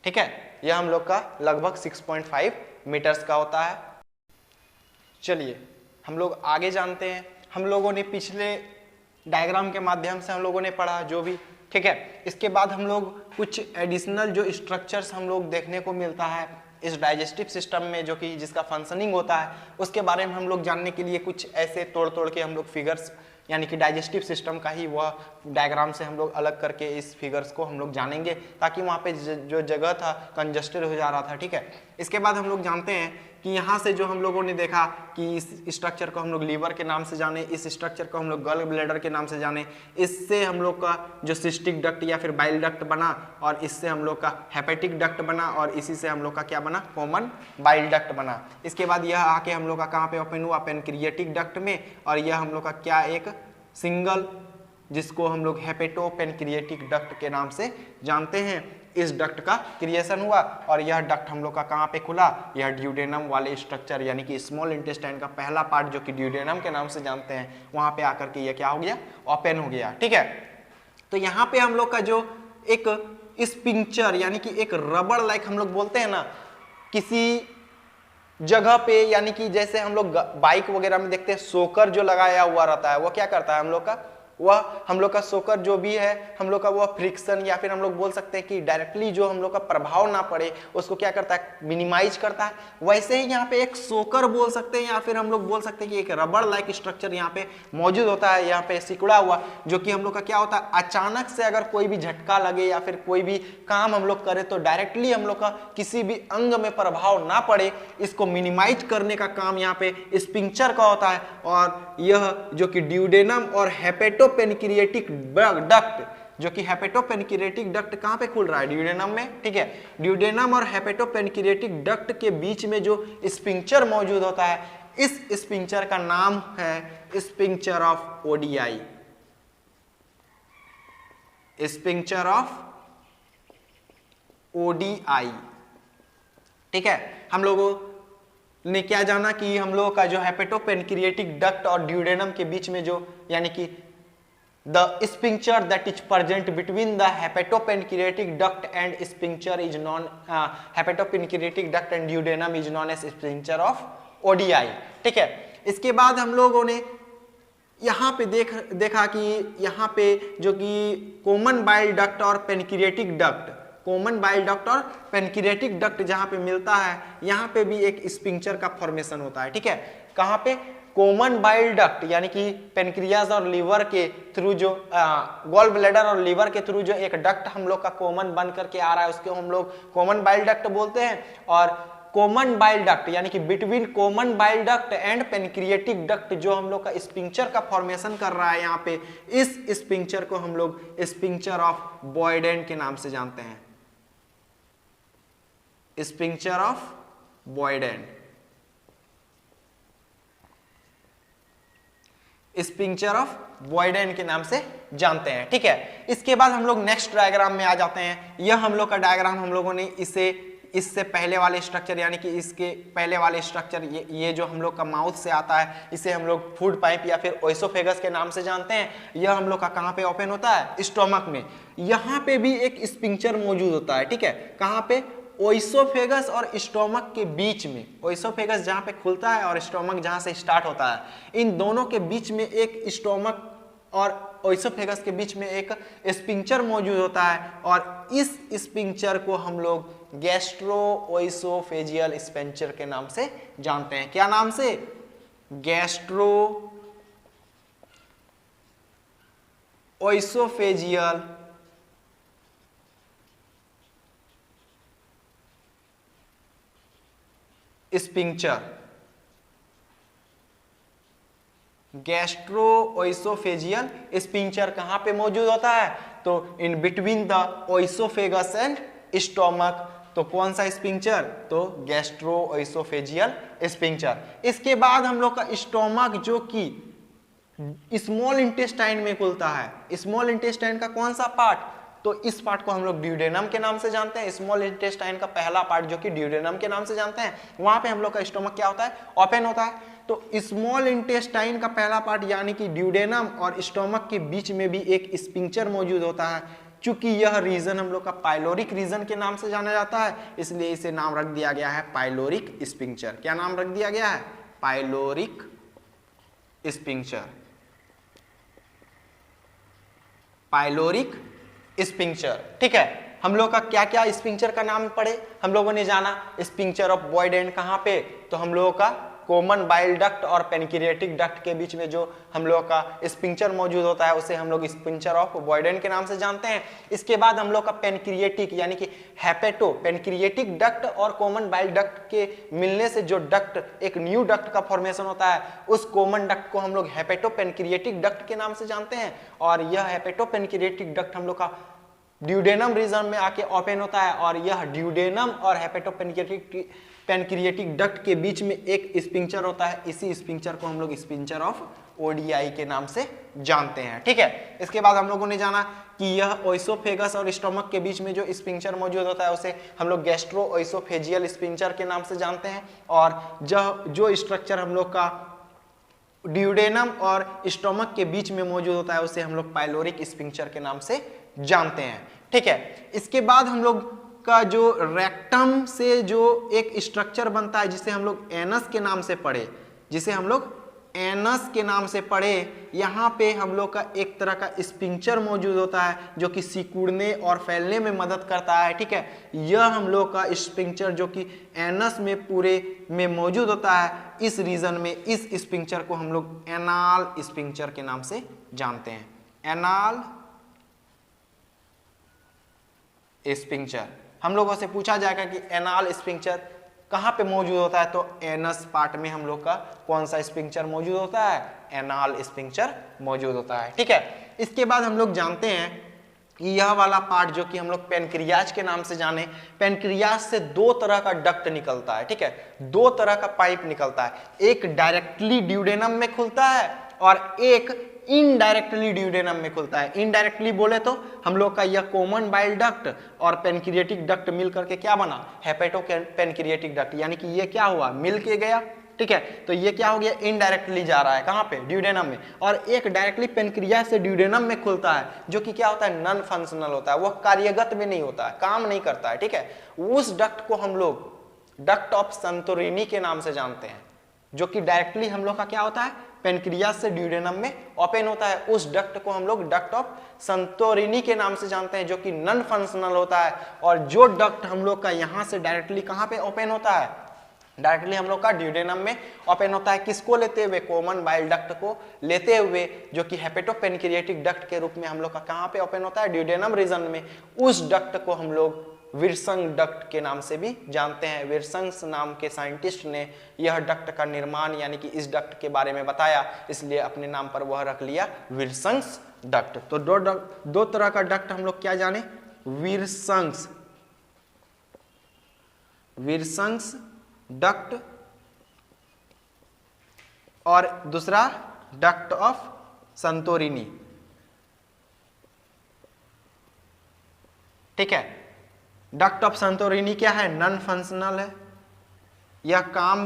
ठीक है, यह हम लोग का लगभग 6.5 मीटर्स का होता है। चलिए हम लोग आगे जानते हैं। हम लोगों ने पिछले डायग्राम के माध्यम से हम लोगों ने पढ़ा जो भी, ठीक है। इसके बाद हम लोग कुछ एडिशनल जो स्ट्रक्चर्स हम लोग देखने को मिलता है इस डाइजेस्टिव सिस्टम में, जो कि जिसका फंक्शनिंग होता है, उसके बारे में हम लोग जानने के लिए कुछ ऐसे तोड़ तोड़ के हम लोग फिगर्स यानी कि डाइजेस्टिव सिस्टम का ही वह डायग्राम से हम लोग अलग करके इस फिगर्स को हम लोग जानेंगे, ताकि वहाँ पे जो जगह था कंजस्टेड हो जा रहा था। ठीक है, इसके बाद हम लोग जानते हैं कि यहाँ से जो हम लोगों ने देखा कि इस स्ट्रक्चर को हम लोग लीवर के नाम से जाने, इस स्ट्रक्चर को हम लोग गल ब्लैडर के नाम से जाने, इससे हम लोग का जो सिस्टिक डक्ट या फिर बाइल डक्ट बना, और इससे हम लोग का हेपेटिक डक्ट बना, और इसी से हम लोग का क्या बना, कॉमन बाइल डक्ट बना। इसके बाद यह आके हम लोग का कहाँ पे ओपन हुआ, पेनक्रिएटिक डक्ट में, और यह हम लोग का क्या एक सिंगल, जिसको हम लोग हेपेटोपेनक्रिएटिक डक्ट के नाम से जानते हैं, इस डक्ट का क्रिएशन हुआ। और यह डक्ट हम लोग का कहाँ पे खुला, यह ड्यूडेनम वाले स्ट्रक्चर यानी कि स्मॉल इंटेस्टाइन का पहला पार्ट जो कि ड्यूडेनम के नाम से जानते हैं, वहां पे आकर के यह क्या हो गया, ओपन हो गया। ठीक है, तो यहाँ पे हम लोग का जो एक स्पिंक्चर यानी कि एक रबड़ लाइक हम लोग बोलते हैं ना, किसी जगह पे, यानी कि जैसे हम लोग बाइक वगैरह में देखते हैं सोकर जो लगाया हुआ रहता है, वो क्या करता है हम लोग का, वह हम लोग का सोकर जो भी है हम लोग का, वह फ्रिक्शन या फिर हम लोग बोल सकते हैं कि डायरेक्टली जो हम लोग का प्रभाव ना पड़े उसको क्या करता है, मिनिमाइज करता है। वैसे ही यहाँ पे एक सोकर बोल सकते हैं, या फिर हम लोग बोल सकते हैं कि एक रबड़ लाइक स्ट्रक्चर यहाँ पे मौजूद होता है, यहाँ पे सिकुड़ा हुआ, जो कि हम लोग का क्या होता है, अचानक से अगर कोई भी झटका लगे या फिर कोई भी काम हम लोग करें तो डायरेक्टली हम लोग का किसी भी अंग में प्रभाव ना पड़े, इसको मिनिमाइज करने का काम यहाँ पे स्पिंक्चर का होता है। और यह जो कि ड्यूडेनम और हेपेटोपेनक्रिएटिक डक्ट, जो कि हेपेटोपेनक्रिएटिक डक्ट कहां पे खुल रहा है, ड्यूडेनम में। ठीक है, ड्यूडेनम और हेपेटोपेनक्रिएटिक डक्ट के बीच में जो स्पिंक्चर मौजूद होता है, इस स्पिंक्चर का नाम है sphincter of ODI, sphincter of Oddi. ठीक है, हम लोगों ने क्या जाना कि हम लोगों का जो हेपेटोपेनक्रिएटिक डक्ट और ड्यूडेनम के बीच में जो यानी कि the sphincter that is present between the hepatopancreatic duct and sphincter is known, hepatopancreatic duct and duodenum is known as sphincter of Oddi. ठीक है, इसके बाद हम लोगों ने यहाँ पे देखा कि यहाँ पे जो कि कॉमन बाइल डक्ट और pancreatic duct, common bile duct और पेनक्रिएटिक डक्ट जहां पे मिलता है, यहाँ पे भी एक स्पिंक्चर का फॉर्मेशन होता है। ठीक है, कहां पे, कॉमन बाइल डक्ट यानी कि पेनक्रियाज और लीवर के थ्रू जो गॉल ब्लैडर और लीवर के थ्रू जो एक डक्ट हम लोग का कॉमन बन करके आ रहा है, उसको हम लोग कॉमन बाइल डक्ट बोलते हैं। और कॉमन बाइल डक्ट यानी कि between common bile duct and pancreatic duct जो हम लोग का स्पिंक्चर का फॉर्मेशन कर रहा है यहाँ पे, इस स्पिंक्चर को हम लोग स्पिंक्चर ऑफ बॉयडेन के नाम से जानते हैं, स्पिंक्चर ऑफ बॉयडेन, स्पिंक्चर ऑफ बॉयडेन के नाम से जानते हैं। ठीक है, इसके बाद हम लोग नेक्स्ट डायग्राम में आ जाते हैं। यह हम लोग का डायग्राम हम लोगों ने इससे पहले वाले स्ट्रक्चर यानी कि इसके पहले वाले स्ट्रक्चर, ये जो हम लोग का माउथ से आता है, इसे हम लोग फूड पाइप या फिर ओइसोफेगस के नाम से जानते हैं। यह हम लोग का कहाँ पे ओपन होता है, स्टोमक में। यहाँ पे भी एक स्पिंक्चर मौजूद होता है। ठीक है, कहाँ पे, ओइसोफेगस और स्टोमक के बीच में, ओइसोफेगस जहां पे खुलता है और स्टोमक जहां से स्टार्ट होता है, इन दोनों के बीच में एक स्टोमक और ओइसोफेगस के बीच में एक स्पिंक्चर मौजूद होता है। और इस स्पिंक्चर को हम लोग गैस्ट्रो ओइसोफेजियल स्पिंक्चर के नाम से जानते हैं। क्या नाम से, गैस्ट्रो ओइसोफेजियल स्पिंक्चर। गैस्ट्रोओइसोफेजियल स्पिंक्चर कहाँ पे मौजूद होता है? तो in between the oesophagus and stomach. तो कौन सा स्पिंक्चर? तो गैस्ट्रोओइसोफेजियल स्पिंक्चर। इसके बाद हम लोग का स्टोमक जो कि स्मॉल इंटेस्टाइन में खुलता है। स्मॉल इंटेस्टाइन का कौन सा पार्ट? तो इस पार्ट को हम लोग ड्यूडेनम के नाम से जानते हैं। स्मॉल इंटेस्टाइन का पहला पार्ट जो कि ड्यूडेनम के नाम से जानते हैं, वहां पे हम लोग का स्टोमक क्या होता है? ओपन होता है। तो स्मॉल इंटेस्टाइन का पहला पार्ट यानी कि ड्यूडेनम और स्टोमक के बीच में भी एक स्पिंक्चर मौजूद होता है। चूंकि यह रीजन हम लोग का पाइलोरिक रीजन के नाम से जाना जाता है, इसलिए इसे नाम रख दिया गया है पाइलोरिक स्पिंक्चर। क्या नाम रख दिया गया है? Pyloric sphincter. पाइलोरिक स्पिंक्चर, ठीक है। हम लोग का क्या क्या स्पिंक्चर का नाम पढ़े? हम लोगों ने जाना स्पिंक्चर ऑफ बॉयडेन कहां पे? तो हम लोगों का कॉमन बाइल डक्ट और पेनक्रिएटिक डक्ट के बीच में जो हम लोग का स्पिंक्चर मौजूद होता है उसे हम लोग स्पिंक्चर ऑफ बॉयडेन के नाम से जानते हैं। इसके बाद हम लोग का पेनक्रिएटिक यानी कि हेपेटो पेनक्रिएटिक डक्ट और कॉमन बाइल डक्ट के मिलने से जो डक्ट, एक न्यू डक्ट का फॉर्मेशन होता है, उस कॉमन डक्ट को हम लोग हेपेटो पेनक्रिएटिक डक्ट के नाम से जानते हैं। और यह हेपेटो पेनक्रिएटिक डक्ट हम लोग का ड्यूडेनम रीजन में आके ओपन होता है और यह ड्यूडेनम और हेपेटो पेनक्रिएटिक डक्ट के बीच में एक स्पिंक्चर होता है। इसी स्पिंक्चर को हम लोग स्पिंक्चर ऑफ ओडीआई के नाम से जानते हैं, ठीक है। इसके बाद हम लोगों ने जाना कि यह ओइसोफेगस और स्टोमक के बीच में जो स्पिंक्चर मौजूद होता है उसे हम लोग गैस्ट्रोओइसोफेजियल स्पिंक्चर के नाम से जानते हैं। और जो स्ट्रक्चर हम लोग का ड्यूडेनम और स्टोमक के बीच में मौजूद होता है उसे हम लोग पाइलोरिक स्पिंक्चर के नाम से जानते हैं, ठीक है। इसके बाद हम लोग का जो रेक्टम से जो एक स्ट्रक्चर बनता है जिसे हम लोग एनस के नाम से पढ़े, जिसे हम लोग एनस के नाम से पढ़े, यहाँ पे हम लोग का एक तरह का स्पिंक्चर मौजूद होता है जो कि सिकुड़ने और फैलने में मदद करता है, ठीक है। यह हम लोग का स्पिंक्चर जो कि एनस में पूरे में मौजूद होता है, इस रीजन में इस स्पिंक्चर को हम लोग एनाल स्पिंक्चर के नाम से जानते हैं। Anal sphincter. हम लोगों से पूछा जाएगा कि एनाल स्पिंक्चर कहाँ पे मौजूद होता है, तो एनस पार्ट में हम लोग का कौन सा स्पिंक्चर मौजूद होता है? एनाल स्पिंक्चर मौजूद होता है, ठीक है। इसके बाद हम लोग जानते हैं कि यह वाला पार्ट जो कि हम लोग पेनक्रियाज के नाम से जाने, पेनक्रियाज से दो तरह का डक्ट निकलता है, ठीक है। दो तरह का पाइप निकलता है, एक डायरेक्टली ड्यूडेनम में खुलता है और एक इनडायरेक्टली ड्यूडेनम में खुलता है। इनडायरेक्टली बोले तो हम लोग का यह कॉमन बाइल डक्ट और पेनक्रिएटिक डक्ट मिल करके क्या बना? हेपेटो पेनक्रिएटिक डक्ट, यानी कि ये क्या हुआ? मिल के गया, ठीक है। तो ये क्या हो गया? इनडायरेक्टली जा रहा है कहाँ पे? ड्यूडेनम में। और एक डायरेक्टली पेनक्रियाज से ड्यूडेनम में खुलता है जो कि क्या होता है? नॉन फंक्शनल होता है, वह कार्यगत में नहीं होता है, काम नहीं करता है, ठीक है। उस डक्ट को हम लोग डक्ट ऑफ संतोरिनी के नाम से जानते हैं, जो कि डायरेक्टली हम लोग का क्या होता है? पेनक्रियाज से ड्यूडेनम में ओपन होता है। उस डक्ट को हम लोग डक्ट ऑफ संतोरिनी के नाम से जानते हैं, जो कि नॉन फंक्शनल होता है। और जो डक्ट हम लोग का यहाँ से डायरेक्टली कहाँ पे ओपन होता है? डायरेक्टली हम लोग का ड्यूडेनम में ओपन होता है। किसको लेते हुए? कॉमन बाइल डक्ट को लेते हुए, जो कि हेपेटो पेनक्रिएटिक डक्ट के रूप में हम लोग का कहाँ पे ओपन होता है? ड्यूडेनम रीजन में। उस डक्ट को हम लोग विर्संग डक्ट के नाम से भी जानते हैं। विर्संग्स नाम के साइंटिस्ट ने यह डक्ट का निर्माण यानी कि इस डक्ट के बारे में बताया, इसलिए अपने नाम पर वह रख लिया विर्संग्स डक्ट। तो दो तरह का डक्ट हम लोग क्या जाने? विर्संग्स डक्ट और दूसरा डक्ट ऑफ संतोरिनी, ठीक है। डक्ट ऑफ संतोरिनी क्या है? नॉन फंक्शनल है, यह काम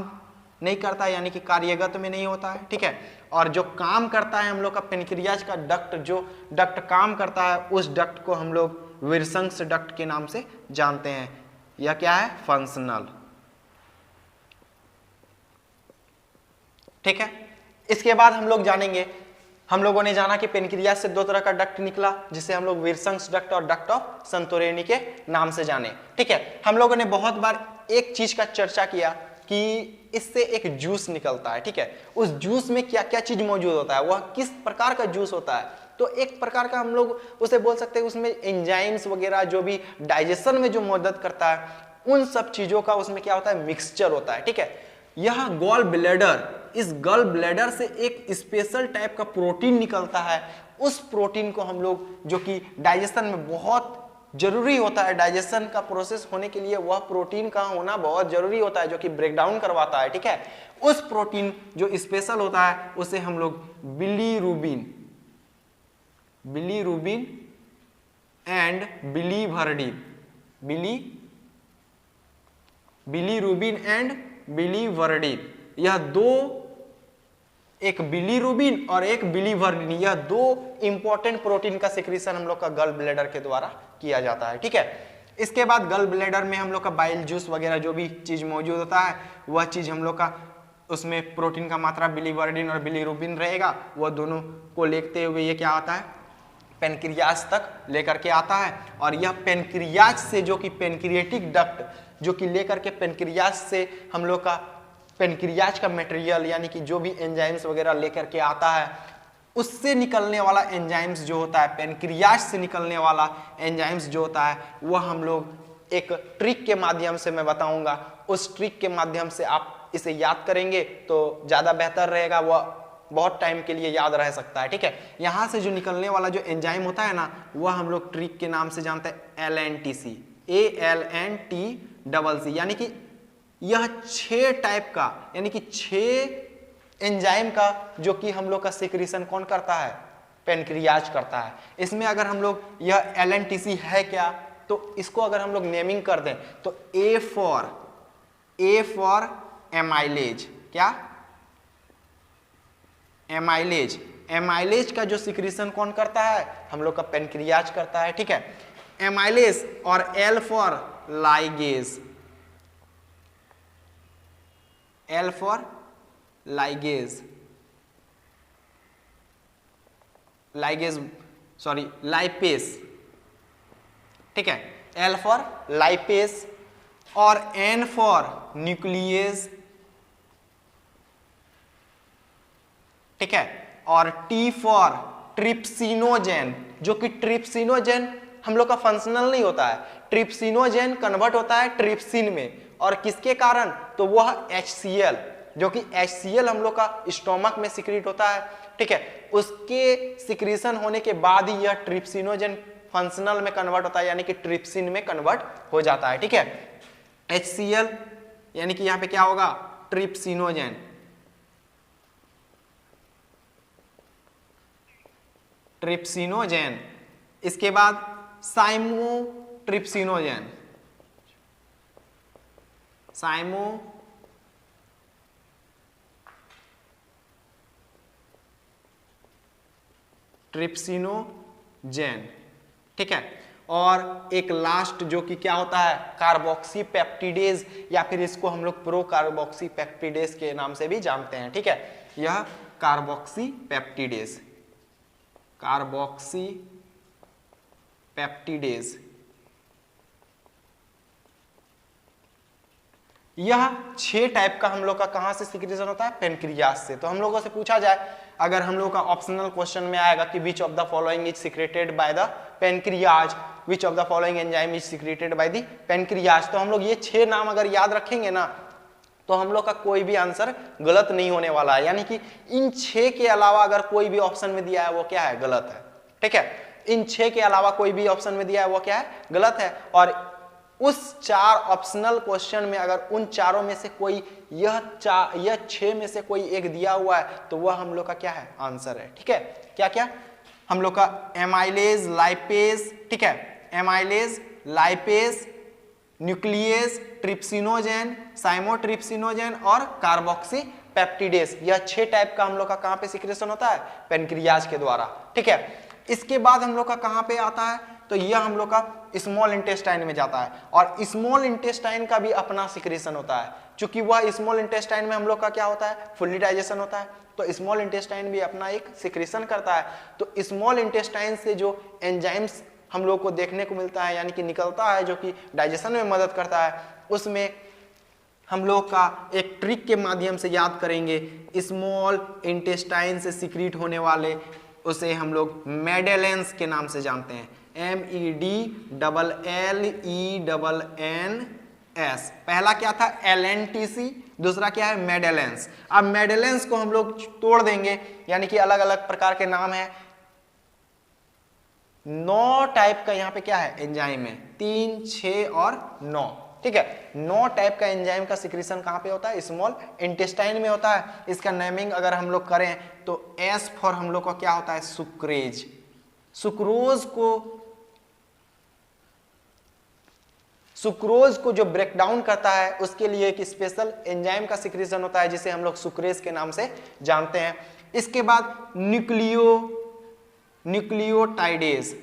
नहीं करता है, यानी कि कार्यगत में नहीं होता है, ठीक है। और जो काम करता है हम लोग का पेनक्रियाज का डक्ट, जो डक्ट काम करता है उस डक्ट को हम लोग विर्संग्स डक्ट के नाम से जानते हैं। यह क्या है? फंक्शनल, ठीक है। इसके बाद हम लोग जानेंगे, हम लोगों ने जाना कि पेनक्रियाज से दो तरह का डक्ट निकला जिसे हम लोग विर्संग्स डक्ट और डक्ट ऑफ संतोरिनी के नाम से जाने, ठीक है। हम लोगों ने बहुत बार एक चीज का चर्चा किया कि इससे एक जूस निकलता है, ठीक है। उस जूस में क्या क्या चीज मौजूद होता है, वह किस प्रकार का जूस होता है? तो एक प्रकार का हम लोग उसे बोल सकते हैं, उसमें एंजाइम्स वगैरह जो भी डाइजेशन में जो मदद करता है, उन सब चीजों का उसमें क्या होता है? मिक्सचर होता है, ठीक है। यह गॉल ब्लैडर इस गल ब्लैडर से एक स्पेशल टाइप का प्रोटीन निकलता है। उस प्रोटीन को हम लोग, जो कि डाइजेशन में बहुत जरूरी होता है, डाइजेशन का प्रोसेस होने के लिए वह प्रोटीन का होना बहुत जरूरी होता है, जो कि ब्रेक डाउन करवाता है, ठीक है। उस प्रोटीन जो स्पेशल होता है उसे हम लोग bilirubin and biliverdin, bilirubin and biliverdin, यह दो, एक बिलीरुबिन और एक बिलीवर्डिन, यह दो इंपॉर्टेंट प्रोटीन का सिक्रीशन हम लोग का गल ब्लैडर के द्वारा किया जाता है, ठीक है। इसके बाद गल ब्लैडर में हम लोग का बाइल जूस वगैरह जो भी चीज मौजूद होता है, वह चीज हम लोग का, उसमें प्रोटीन का मात्रा बिलीवर्डिन और बिलीरुबिन रहेगा, वह दोनों को लेते हुए ये क्या आता है, पेनक्रियाज तक लेकर के आता है। और यह पेनक्रियाज से, जो कि पेनक्रिएटिक डक्ट, जो कि लेकर के पेनक्रियाज से हम लोग का पेनक्रियाज का मटेरियल, यानी कि जो भी एंजाइम्स वगैरह लेकर के आता है, उससे निकलने वाला एंजाइम्स जो होता है, पेनक्रियाज से निकलने वाला एंजाइम्स जो होता है, वह हम लोग एक ट्रिक के माध्यम से मैं बताऊंगा। उस ट्रिक के माध्यम से आप इसे याद करेंगे तो ज्यादा बेहतर रहेगा, वह बहुत टाइम के लिए याद रह सकता है, ठीक है। यहां से जो निकलने वाला जो एंजाइम होता है ना, वह हम लोग ट्रिक के नाम से जानते हैं LNTC, ALNTCC, यानी कि यह 6 टाइप का, यानी कि 6 एंजाइम का, जो कि हम लोग का सिक्रीशन कौन करता है, पेनक्रियाज करता है। इसमें अगर हम लोग यह LNTC है क्या, तो इसको अगर हम लोग नेमिंग कर दें तो A फॉर एमाइलेज, क्या, एमाइलेज का जो सिक्रीशन कौन करता है, हम लोग का पेनक्रियाज करता है, ठीक है, एमाइलेज। और L फॉर लाइगेज, लाइपेस, ठीक है, L फॉर लाइपेस। और N फॉर न्यूक्लियस, ठीक है, और T फॉर ट्रिप्सिनोजेन, जो कि ट्रिप्सिनोजेन हम लोग का फंक्शनल नहीं होता है, ट्रिप्सिनोजेन कन्वर्ट होता है ट्रिप्सिन में, और किसके कारण, तो वह HCl, जो कि HCl हम लोग का स्टोमक में सिक्रीट होता है, ठीक है। उसके सिक्रीशन होने के बाद ही यह ट्रिप्सिनोजेन फंक्शनल में कन्वर्ट होता है, यानी कि ट्रिप्सिन में कन्वर्ट हो जाता है, ठीक है। HCl यानी कि यहां पे क्या होगा, ट्रिप्सिनोजेन, इसके बाद साइमोट्रिप्सिनोजेन, ठीक है। और एक लास्ट जो कि क्या होता है, कार्बोक्सी पेप्टिडेज, या फिर इसको हम लोग प्रो कार्बोक्सी पेप्टिडेज के नाम से भी जानते हैं, ठीक है। यह कार्बोक्सी पेप्टिडेज, यह 6 टाइप का हम लोग का कहां से सिक्रीशन होता है, पेनक्रियाज से। तो हम लोगों से पूछा जाए, अगर हम लोग का ऑप्शनल क्वेश्चन में आएगा कि which of the following is secreted by the pancreas, which of the following enzyme is secreted by the pancreas, तो हम लोग ये 6 नाम अगर याद रखेंगे ना, तो हम लोग का कोई भी आंसर गलत नहीं होने वाला है। यानी कि इन 6 के अलावा अगर कोई भी ऑप्शन में दिया है वो क्या है, गलत है, ठीक है। इन 6 के अलावा कोई भी ऑप्शन में दिया है वो क्या है, गलत है। और उस 4 ऑप्शनल क्वेश्चन में अगर उन चारों में से कोई यह 6 में से कोई एक दिया हुआ है, तो वह हम लोग का क्या है, आंसर है, ठीक है। क्या क्या, हम लोग का एमाइलेज, लाइपेज, ठीक है, एमाइलेज, लाइपेज, न्यूक्लियस, ट्रिप्सिनोजेन, साइमोट्रिप्सिनोजेन और कार्बोक्सी पेप्टिडेज, यह 6 टाइप का हम लोग का कहां पे सिक्रेशन होता है, पेनक्रियाज के द्वारा, ठीक है। इसके बाद हम लोग का कहां पे आता है, तो यह हम लोग का स्मॉल इंटेस्टाइन में जाता है। और स्मॉल इंटेस्टाइन का भी अपना सिक्रेशन होता है, क्योंकि वह स्मॉल इंटेस्टाइन में हम लोग का क्या होता है, फुल्ली डाइजेशन होता है, तो स्मॉल इंटेस्टाइन भी अपना एक सिक्रेशन करता है। तो स्मॉल इंटेस्टाइन से जो एंजाइम्स हम लोग को देखने को मिलता है, यानी कि निकलता है, जो कि डाइजेशन में मदद करता है, उसमें हम लोग का एक ट्रिक के माध्यम से याद करेंगे। स्मॉल इंटेस्टाइन से सिक्रीट होने वाले उसे हम लोग मेडेलेंस के नाम से जानते हैं, MEDLLENNS, एस। पहला क्या था LNTC, दूसरा क्या है मेडेलेंस। अब मेडेलेंस को हम लोग तोड़ देंगे, यानी कि अलग अलग प्रकार के नाम है। 9 टाइप का यहाँ पे क्या है एंजाइम है, 3, 6 और 9, ठीक है। 9 टाइप का एंजाइम का सिक्रीशन कहाँ पे होता है, स्मॉल इंटेस्टाइन में होता है। इसका नेमिंग अगर हम लोग करें तो एस फॉर हम लोग का क्या होता है सुक्रेज। सुक्रोज को जो ब्रेक डाउन करता है उसके लिए एक स्पेशल एंजाइम का सिक्रीशन होता है जिसे हम लोग सुक्रेज के नाम से जानते हैं। इसके बाद न्यूक्लियोटाइडेज।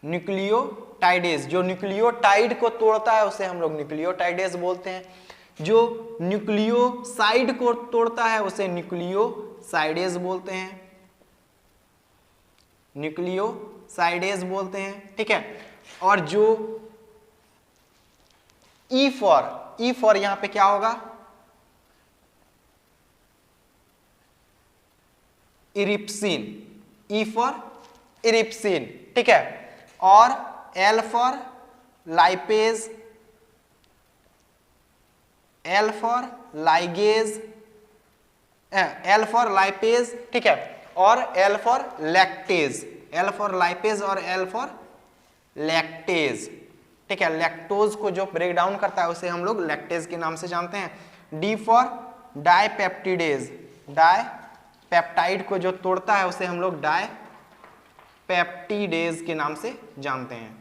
न्यूक्लियोटाइडेज जो न्यूक्लियोटाइड को तोड़ता है उसे हम लोग न्यूक्लियोटाइडेज बोलते हैं। जो न्यूक्लियोसाइड को तोड़ता है उसे न्यूक्लियोसाइडेज बोलते हैं, न्यूक्लियोसाइडेज बोलते हैं, ठीक है। और जो ई फॉर यहां पे क्या होगा इरिप्सिन, ई फॉर इरिप्सिन, ठीक है। और L for lipase, L for ligase, L for lipase, ठीक है। और L for lactase, L for lipase और एल फॉर लैक्टेज, ठीक है। लैक्टोज को जो ब्रेक डाउन करता है उसे हम लोग लैक्टेज के नाम से जानते हैं। डी फॉर डाइपेप्टिडेज, डाइपेप्टाइड को जो तोड़ता है उसे हम लोग डाइपेप्टिडेज के नाम से जानते हैं,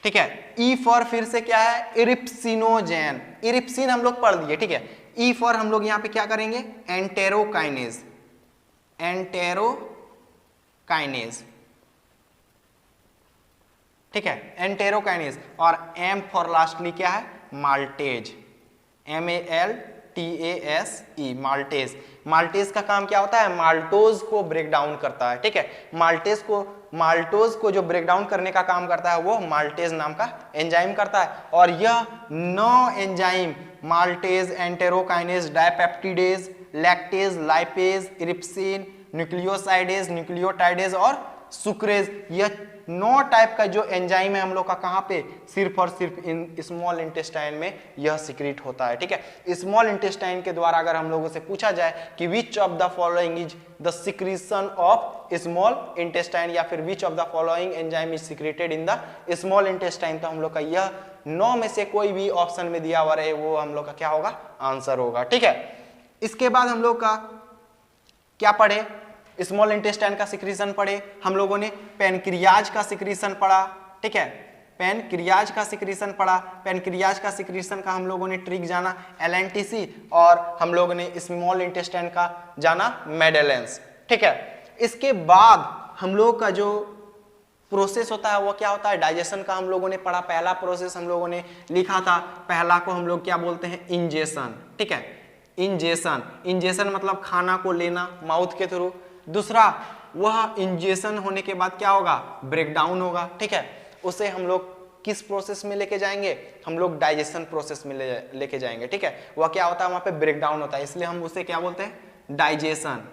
ठीक है। ई फॉर फिर से क्या है इरिप्सिनोजेन, इरिप्सिन हम लोग पढ़ लिए, ठीक है। ई फॉर हम लोग यहां पे क्या करेंगे एंटेरोकाइनेज, एंटेरोकाइनेज, ठीक है, एंटेरोकाइनेज। और एम फॉर लास्टली क्या है माल्टेज, MALTASE, माल्टेज। माल्टेज का काम क्या होता है माल्टोज को ब्रेक डाउन करता है, ठीक है। माल्टोज को जो ब्रेक डाउन करने का काम करता है वो माल्टेज नाम का एंजाइम करता है। और यह 9 enzyme maltase, enterokinase, dipeptidase, lactase, lipase, erepsin, nucleosidase, nucleotidase और सुक्रेज, यह 9 टाइप का जो एंजाइम है हम लोग का कहाँ पे सिर्फ और सिर्फ इन स्मॉल इंटेस्टाइन में यह सीक्रेट होता है, ठीक है। स्मॉल इंटेस्टाइन के द्वारा अगर हम लोगों से पूछा जाए कि which of the following is the secretion of small intestine या फिर which of the following enzyme is secreted in the small intestine, तो हम लोग का यह 9 में से कोई भी ऑप्शन में दिया हुआ रहे वो हम लोग का क्या होगा आंसर होगा, ठीक है। इसके बाद हम लोग का क्या पढ़े स्मॉल इंटेस्टाइन का सिक्रीशन पढ़े, हम लोगों ने पैनक्रियाज का सिक्रीशन पढ़ा, ठीक है। पैनक्रियाज का सिक्रीशन पढ़ा, पैनक्रियाज का सिक्रीशन का हम लोगों ने ट्रिक जाना LNTC और हम लोगों ने स्मॉल इंटेस्टाइन का जाना मेडेलेंस, ठीक है। इसके बाद हम लोग का जो प्रोसेस होता है वो क्या होता है डाइजेशन का हम लोगों ने पढ़ा। पहला प्रोसेस हम लोगों ने लिखा था, पहला को हम लोग क्या बोलते हैं इंजेशन, ठीक है। इंजेशन मतलब खाना को लेना माउथ के थ्रू। दूसरा वह इंजेशन होने के बाद क्या होगा ब्रेक डाउन होगा, ठीक है। उसे हम लोग किस प्रोसेस में लेके जाएंगे, हम लोग डाइजेशन प्रोसेस में लेके जाएंगे, ठीक है। वह क्या होता है वहां पे ब्रेक डाउन होता है, इसलिए हम उसे क्या बोलते हैं डाइजेशन,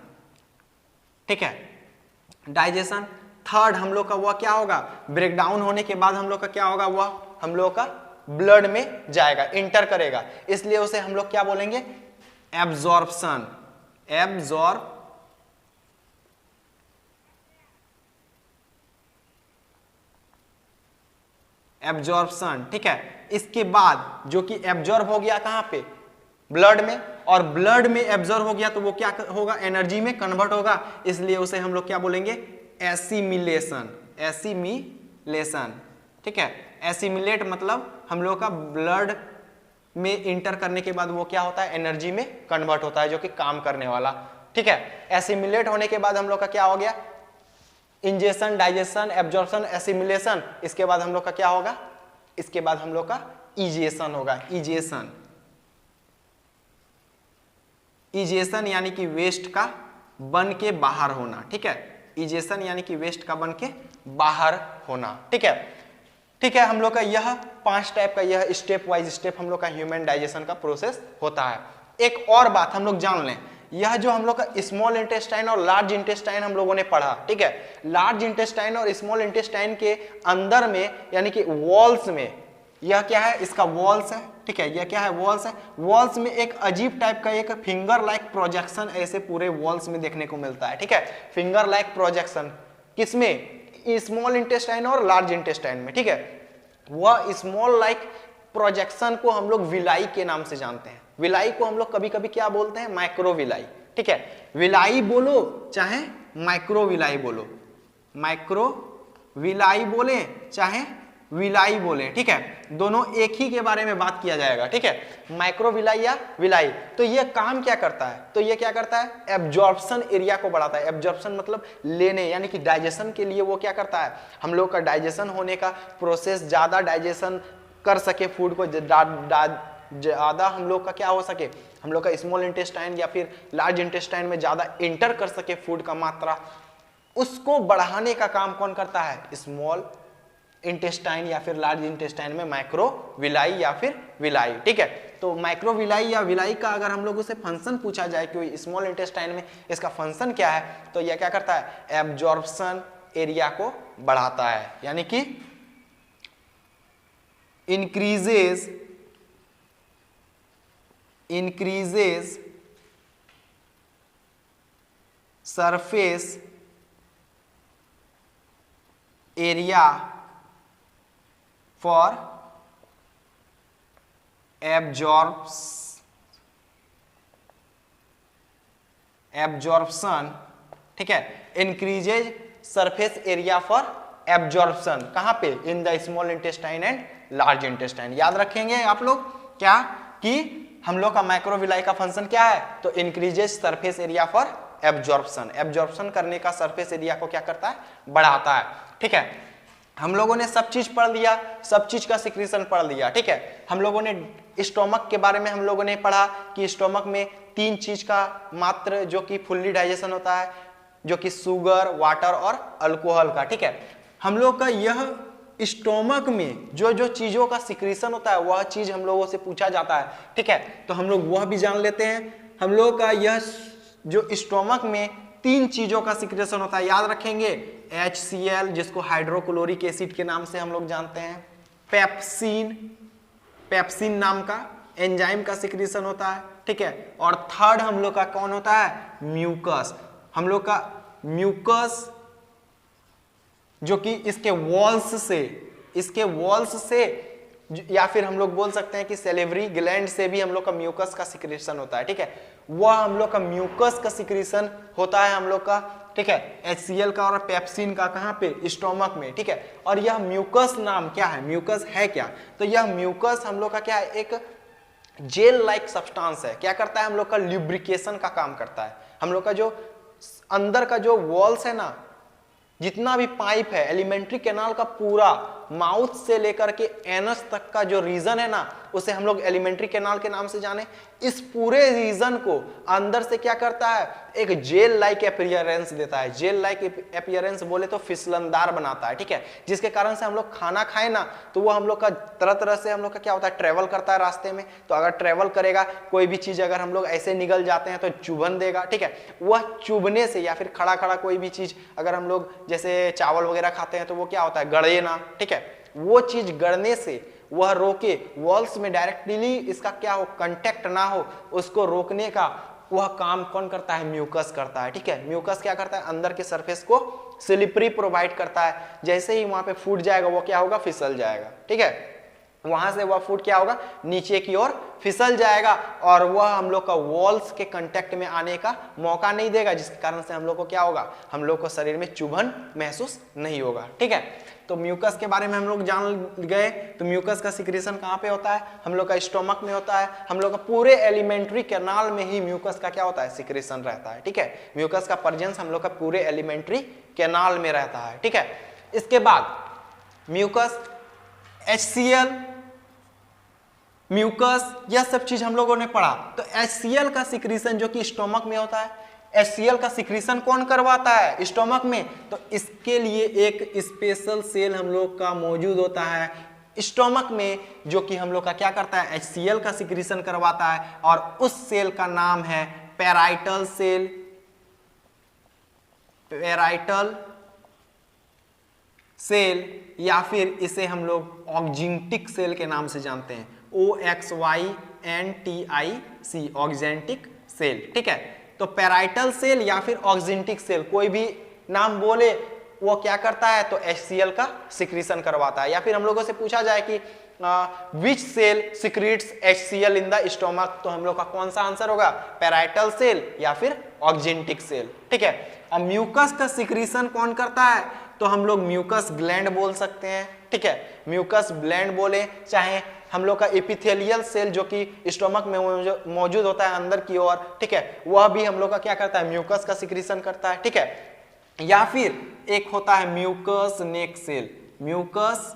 ठीक है, डाइजेशन। थर्ड हम लोग का वह क्या होगा ब्रेक डाउन होने के बाद हम लोग का क्या होगा वह हम लोग का ब्लड में जाएगा, इंटर करेगा, इसलिए उसे हम लोग क्या बोलेंगे एब्जॉर्प्शन, एब्जॉर्प्शन, ठीक है। इसके बाद जो कि एब्जॉर्ब हो गया कहां पे ब्लड में, और ब्लड में एब्जॉर्ब हो गया तो वो क्या होगा एनर्जी में कन्वर्ट होगा, इसलिए उसे हम लोग क्या बोलेंगे एसिमिलेशन, ठीक है। एसिमिलेट मतलब हम लोग का ब्लड में इंटर करने के बाद वो क्या होता है एनर्जी में कन्वर्ट होता है जो कि काम करने वाला, ठीक है। एसिमिलेट होने के बाद हम लोग का क्या हो गया इंजेशन, डाइजेशन, एब्जॉर्प्शन, एसिमिलेशन। इसके बाद हम लोग का क्या होगा, इसके बाद हम लोग का इजेशन होगा, इजेशन यानी कि वेस्ट का बन के बाहर होना, ठीक है। इजेशन यानी कि वेस्ट का बन के बाहर होना, ठीक है, ठीक है। हम लोग का यह 5 टाइप का यह स्टेप वाइज स्टेप हम लोग का ह्यूमन डाइजेशन का प्रोसेस होता है। एक और बात हम लोग जान लें, यह जो हम लोग का स्मॉल इंटेस्टाइन और लार्ज इंटेस्टाइन हम लोगों ने पढ़ा, ठीक है। लार्ज इंटेस्टाइन और स्मॉल इंटेस्टाइन के अंदर में यानी कि वॉल्स में, यह क्या है, इसका वॉल्स है, ठीक है। यह क्या है, वॉल्स है। वॉल्स में एक अजीब टाइप का एक फिंगर लाइक प्रोजेक्शन ऐसे पूरे वॉल्स में देखने को मिलता है, ठीक है। फिंगर लाइक प्रोजेक्शन किसमें, स्मॉल इंटेस्टाइन और लार्ज इंटेस्टाइन में, ठीक है। वह स्मॉल लाइक प्रोजेक्शन को हम लोग विलाई के नाम से जानते हैं। विलाई को हम लोग कभी कभी क्या बोलते हैं, माइक्रोविलाई, ठीक है। विलाई बोलो चाहे माइक्रोविलाई बोलो, माइक्रोविलाई बोले चाहे विलाई बोले, ठीक है। दोनों एक ही के बारे में बात किया जाएगा, ठीक है। माइक्रोविलाई या विलाई। तो ये काम क्या करता है, तो ये क्या करता है, एब्जॉर्प्शन एरिया को बढ़ाता है। एब्जॉर्प्शन मतलब लेने, यानी कि डाइजेशन के लिए वो क्या करता है, हम लोग का डाइजेशन होने का प्रोसेस, ज्यादा डाइजेशन कर सके फूड को, ज्यादा हम लोग का क्या हो सके, हम लोग का स्मॉल इंटेस्टाइन या फिर लार्ज इंटेस्टाइन में ज्यादा इंटर कर सके फूड का मात्रा, उसको बढ़ाने का काम कौन करता है, स्मॉल इंटेस्टाइन या फिर लार्ज इंटेस्टाइन में माइक्रोविलाई या फिर विलाई, ठीक है। तो माइक्रोविलाई या विलाई का अगर हम लोगों से फंक्शन पूछा जाए कि स्मॉल इंटेस्टाइन में इसका फंक्शन क्या है, तो यह क्या करता है, एब्जॉर्प्शन एरिया को बढ़ाता है, यानी कि increases surface area for absorption, ठीक है। Increases surface area for absorption, कहां पे, in the small intestine and large intestine. याद रखेंगे आप लोग क्या, कि हम लोग का माइक्रोविलाई का फंक्शन क्या है, तो increases surface area for absorption, absorption करने का सरफेस एरिया को क्या करता है, बढ़ाता है, ठीक है। हम लोगों ने सब चीज पढ़ लिया, सब चीज का सिक्रीशन पढ़ लिया, ठीक है। हम लोगों ने स्टोमक के बारे में हम लोगों ने पढ़ा कि स्टोमक में 3 चीज का मात्र जो कि फुल्ली डाइजेशन होता है, जो कि शुगर, वाटर और अल्कोहल का, ठीक है। हम लोग का यह स्टोमक में जो जो चीजों का सिक्रीशन होता है वह चीज हम लोगों से पूछा जाता है, ठीक है। तो हम लोग वह भी जान लेते हैं। हम लोग का यह जो स्टोमक में 3 चीजों का सिक्रेशन होता है, याद रखेंगे, HCl जिसको हाइड्रोक्लोरिक एसिड के नाम से हम लोग जानते हैं, पेप्सिन नाम का एंजाइम का सिक्रेशन होता है, ठीक है। और थर्ड हम लोग का कौन होता है, म्यूकस। हम लोग का म्यूकस जो कि इसके वॉल्स से या फिर हम लोग बोल सकते हैं कि सेलेवरी ग्लैंड से भी हम लोग का म्यूकस का सिक्रेशन होता है, ठीक है। वह हम लोग का म्यूकस का सिक्रेशन होता है हम लोग का, ठीक है, HCl का और पेप्सिन का, कहां पे, स्टोमक में, ठीक है। और यह म्यूकस नाम क्या है, म्यूकस है क्या, तो यह म्यूकस हम लोग का क्या है, एक जेल लाइक सब्सटेंस है। क्या करता है, हम लोग का ल्यूब्रिकेशन का काम करता है। हम लोग का जो अंदर का जो वॉल्स है ना, जितना भी पाइप है, एलिमेंट्री कैनाल का पूरा माउथ से लेकर के एनस तक का जो रीजन है ना, उसे हम लोग एलिमेंट्री कैनाल के नाम से जाने। इस पूरे रीजन को अंदर से क्या करता है, एक जेल लाइक अपीयरेंस देता है। जेल लाइक अपीयरेंस बोले तो फिसलनदार बनाता है, ठीक है। जिसके कारण से हम लोग खाना खाए ना, तो वो हम लोग का तरह तरह से हम लोग का क्या होता है, ट्रेवल करता है रास्ते में। तो अगर ट्रेवल करेगा, कोई भी चीज अगर हम लोग ऐसे निगल जाते हैं तो चुभन देगा, ठीक है। वह चुभने से या फिर खड़ा खड़ा कोई भी चीज अगर हम लोग जैसे चावल वगैरह खाते हैं तो वो क्या होता है, गड़े ना, ठीक है। वो चीज गड़ने से वह रोके, वॉल्स में डायरेक्टली इसका क्या हो, कांटेक्ट ना हो, उसको रोकने का वह काम कौन करता है, म्यूकस करता है, ठीक है। म्यूकस क्या करता है, अंदर के सरफेस को स्लिपरी प्रोवाइड करता है। जैसे ही वहां पे फूड जाएगा वो क्या होगा, फिसल जाएगा, ठीक है। वहां से वह फूड क्या होगा, नीचे की ओर फिसल जाएगा और वह हम लोग का वॉल्स के कांटेक्ट में आने का मौका नहीं देगा, जिसके कारण से हम लोग को क्या होगा, हम लोग को शरीर में चुभन महसूस नहीं होगा, ठीक है। तो म्यूकस के बारे में हम लोग जान गए। तो म्यूकस का सिक्रेशन कहाँ पे होता है, हम लोग का स्टोमक में होता है। हम लोग का पूरे एलिमेंट्री कैनाल में ही म्यूकस का क्या होता है, सिक्रेशन रहता है, ठीक है। म्यूकस का प्रेजेंस हम लोग का पूरे एलिमेंट्री कैनाल में रहता है, ठीक है। इसके बाद म्यूकस, HCl, म्यूकस, यह सब चीज हम लोगों ने पढ़ा। तो HCl का सिक्रेशन जो कि स्टोमक में होता है, HCl का सिक्रेशन कौन करवाता है, स्टोमक में, तो इसके लिए एक स्पेशल सेल हम लोग का मौजूद होता है स्टोमक में, जो कि हम लोग का क्या करता है, HCl का सिक्रेशन करवाता है। और उस सेल का नाम है पैराइटल सेल, पैराइटल सेल, या फिर इसे हम लोग ऑक्जेंटिक सेल के नाम से जानते हैं, OXYNTIC, ऑक्जेंटिक सेल। ठीक है, तो पैराइटल सेल या फिर ऑक्जेंटिक सेल, कोई भी नाम बोले वो क्या करता है, तो HCl का सिक्रीशन करवाता है। या फिर हम लोगों से पूछा जाए कि which cell secretes HCl in the stomach, तो हम लोग का कौन सा आंसर होगा, पैराइटल सेल या फिर ऑक्जेंटिक सेल। ठीक है, अब म्यूकस का सिक्रीशन कौन करता है, तो हम लोग म्यूकस ग्लैंड बोल सकते हैं। ठीक है, म्यूकस ग्लैंड बोले, चाहे हम लोग का एपिथेलियल सेल जो कि स्टोमक में मौजूद होता है अंदर की ओर, ठीक है, वह भी हम लोग का क्या करता है, म्यूकस का सिक्रीशन करता है। ठीक है, या फिर एक होता है म्यूकस नेक सेल, म्यूकस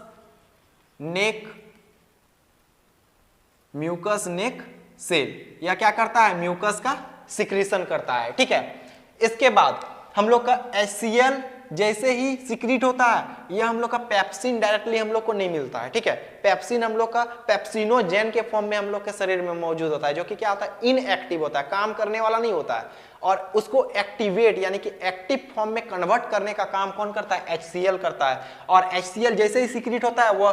नेक सेल, यह क्या करता है, म्यूकस का सिक्रीशन करता है। ठीक है, इसके बाद हम लोग का HCl जैसे ही सिक्रीट होता है, यह हम लोग का पेप्सिन डायरेक्टली हम लोग को नहीं मिलता है। ठीक है, पेप्सिन हम लोग का पेप्सिनोजेन के फॉर्म में हम लोग के शरीर में मौजूद होता है, जो कि क्या होता है, इनएक्टिव होता है, काम करने वाला नहीं होता है, और उसको एक्टिवेट यानी कि एक्टिव फॉर्म में कन्वर्ट करने का काम कौन करता है, HCl करता है। और HCl जैसे ही सिक्रीट होता है, वह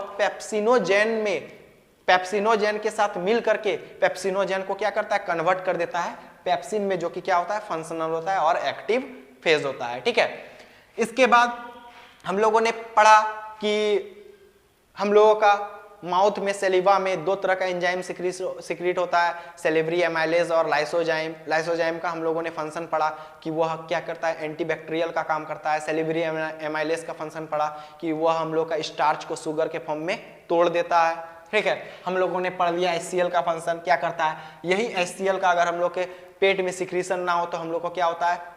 पेप्सिनोजेन के साथ मिल करके पेप्सिनोजेन को क्या करता है, कन्वर्ट कर देता है पेप्सिन में, जो कि क्या होता है, फंक्शनल होता है और एक्टिव फेज होता है। ठीक है, इसके बाद हम लोगों ने पढ़ा कि हम लोगों का माउथ में, सेलिवा में दो तरह का एंजाइम सिक्रीट होता है, सेलेब्री एमाइलेज और लाइसोजाइम। लाइसोजाइम का हम लोगों ने फंक्शन पढ़ा कि वह क्या करता है, एंटीबैक्टीरियल का काम करता है। सेलेब्री एमाइलेज का फंक्शन पढ़ा कि वह हम लोग का स्टार्च को शुगर के फॉर्म में तोड़ देता है। ठीक है, हम लोगों ने पढ़ लिया HCl का फंक्शन क्या करता है। यही HCl का अगर हम लोग के पेट में सिक्रीशन ना हो तो हम लोग को क्या होता है,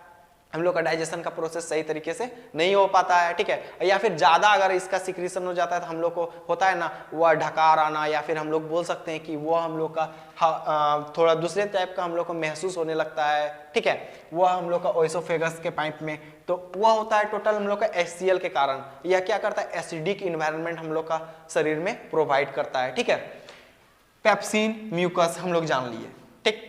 हम लोग का डाइजेशन का प्रोसेस सही तरीके से नहीं हो पाता है। ठीक है, या फिर ज्यादा अगर इसका सिक्रीशन हो जाता है तो हम लोग को होता है ना, वह ढकार आना, या फिर हम लोग बोल सकते हैं कि वो हम लोग का थोड़ा दूसरे टाइप का हम लोग को महसूस होने लगता है। ठीक है, वह हम लोग का ओइसोफेगस के पाइप में, तो वह होता है टोटल हम लोग का HCl के कारण। यह क्या करता है, एसिडिक इन्वायरमेंट हम लोग का शरीर में प्रोवाइड करता है। ठीक है, पेप्सिन म्यूकस हम लोग जान लिए। ठीक,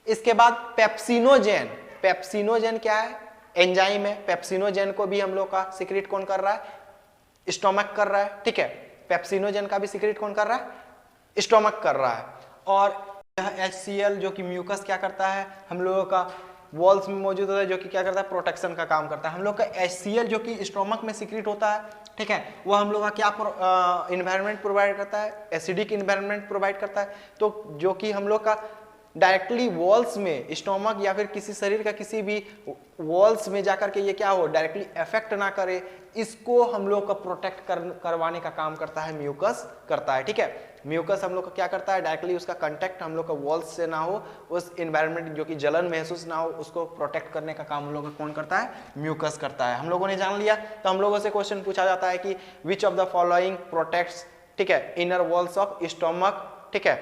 इसके बाद पेप्सिनोजेन। पेप्सिनोजेन क्या है, एंजाइम है। पेप्सिनोजेन को भी हम लोग का सिक्रीट कौन कर रहा है, स्टोमक कर रहा है। ठीक है, पेप्सिनोजेन का भी सिक्रीट कौन कर रहा है, स्टोमक कर रहा है। और यह HCl जो कि म्यूकस क्या करता है, हम लोगों का वॉल्स में मौजूद होता है, जो कि क्या करता है, प्रोटेक्शन का काम करता है। हम लोग का HCl जो कि स्टोमक में सिक्रीट होता है, ठीक है, वो हम लोग का क्या इन्वायरमेंट प्रोवाइड करता है, एसिडिक इन्वायरमेंट प्रोवाइड करता है। तो जो कि हम लोग का डायरेक्टली वॉल्स में, स्टोमक या फिर किसी शरीर का किसी भी वॉल्स में जाकर के ये क्या हो, डायरेक्टली इफेक्ट ना करे, इसको हम लोग का प्रोटेक्ट करवाने का काम करता है, म्यूकस करता है। ठीक है, म्यूकस हम लोग का क्या करता है, डायरेक्टली उसका कांटेक्ट हम लोग का वॉल्स से ना हो, उस इन्वायरमेंट जो कि जलन महसूस ना हो, उसको प्रोटेक्ट करने का काम हम लोग का कौन करता है, म्यूकस करता है। हम लोगों ने जान लिया। तो हम लोगों से क्वेश्चन पूछा जाता है कि which of the following protects, ठीक है, इनर वॉल्स ऑफ स्टोमक, ठीक है,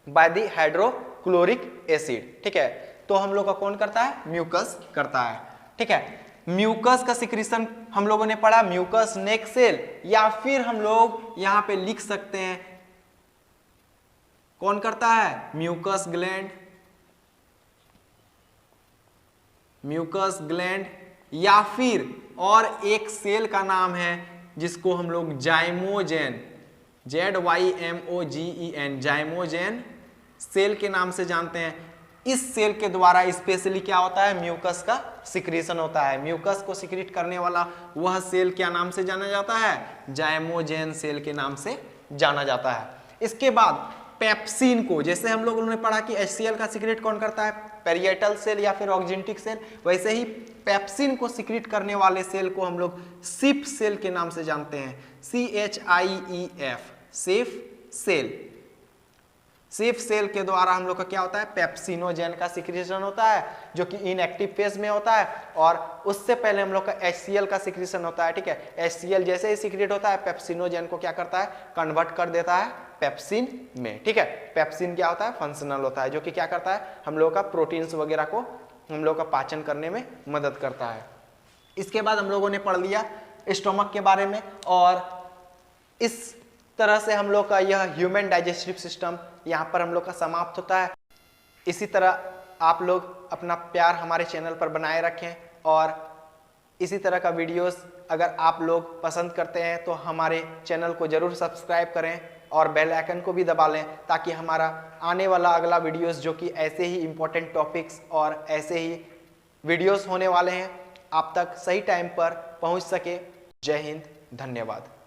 बाय द हाइड्रोक्लोरिक एसिड। ठीक है, तो हम लोग का कौन करता है, म्यूकस करता है। ठीक है, म्यूकस का सिक्रीशन हम लोगों ने पढ़ा, म्यूकस नेक सेल, या फिर हम लोग यहां पे लिख सकते हैं कौन करता है, म्यूकस ग्लैंड, म्यूकस ग्लैंड, या फिर और एक सेल का नाम है जिसको हम लोग जाइमोजेन, ZYMOGEN, जाइमोजेन सेल के नाम से जानते हैं। इस सेल के द्वारा स्पेशली क्या होता है, म्यूकस का सिक्रीशन होता है। म्यूकस को सिक्रीट करने वाला वह सेल क्या नाम से जाना जाता है, जाइमोजेन सेल के नाम से जाना जाता है। इसके बाद पेप्सिन को, जैसे हम लोगों ने पढ़ा कि HCl का सिक्रीट कौन करता है, पैरिएटल सेल या फिर ऑक्जेंटिक सेल, वैसे ही पेप्सिन को सिक्रीट करने वाले सेल को हम लोग सिफ सेल के नाम से जानते हैं, CHIEF, सिफ सेल। सिफ सेल के द्वारा हम लोग का क्या होता है, पेप्सिनोजेन का सिक्रीशन होता है, जो कि इनएक्टिव फेज में होता है, और उससे पहले हम लोग का HCl का सिक्रीशन होता है। ठीक है, HCl जैसे ही सिक्रीट होता है, पेप्सिनोजेन को क्या करता है, कन्वर्ट कर देता है पेप्सिन में। ठीक है, पेप्सिन क्या होता है, फंक्शनल होता है, जो कि क्या करता है, हम लोग का प्रोटीन्स वगैरह को हम लोग का पाचन करने में मदद करता है। इसके बाद हम लोगों ने पढ़ लिया स्टोमक के बारे में, और इस तरह से हम लोग का यह ह्यूमन डाइजेस्टिव सिस्टम यहाँ पर हम लोग का समाप्त होता है। इसी तरह आप लोग अपना प्यार हमारे चैनल पर बनाए रखें और इसी तरह का वीडियोस अगर आप लोग पसंद करते हैं तो हमारे चैनल को ज़रूर सब्सक्राइब करें और बेल आइकन को भी दबा लें, ताकि हमारा आने वाला अगला वीडियोस जो कि ऐसे ही इम्पोर्टेंट टॉपिक्स और ऐसे ही वीडियोस होने वाले हैं आप तक सही टाइम पर पहुंच सके। जय हिंद, धन्यवाद।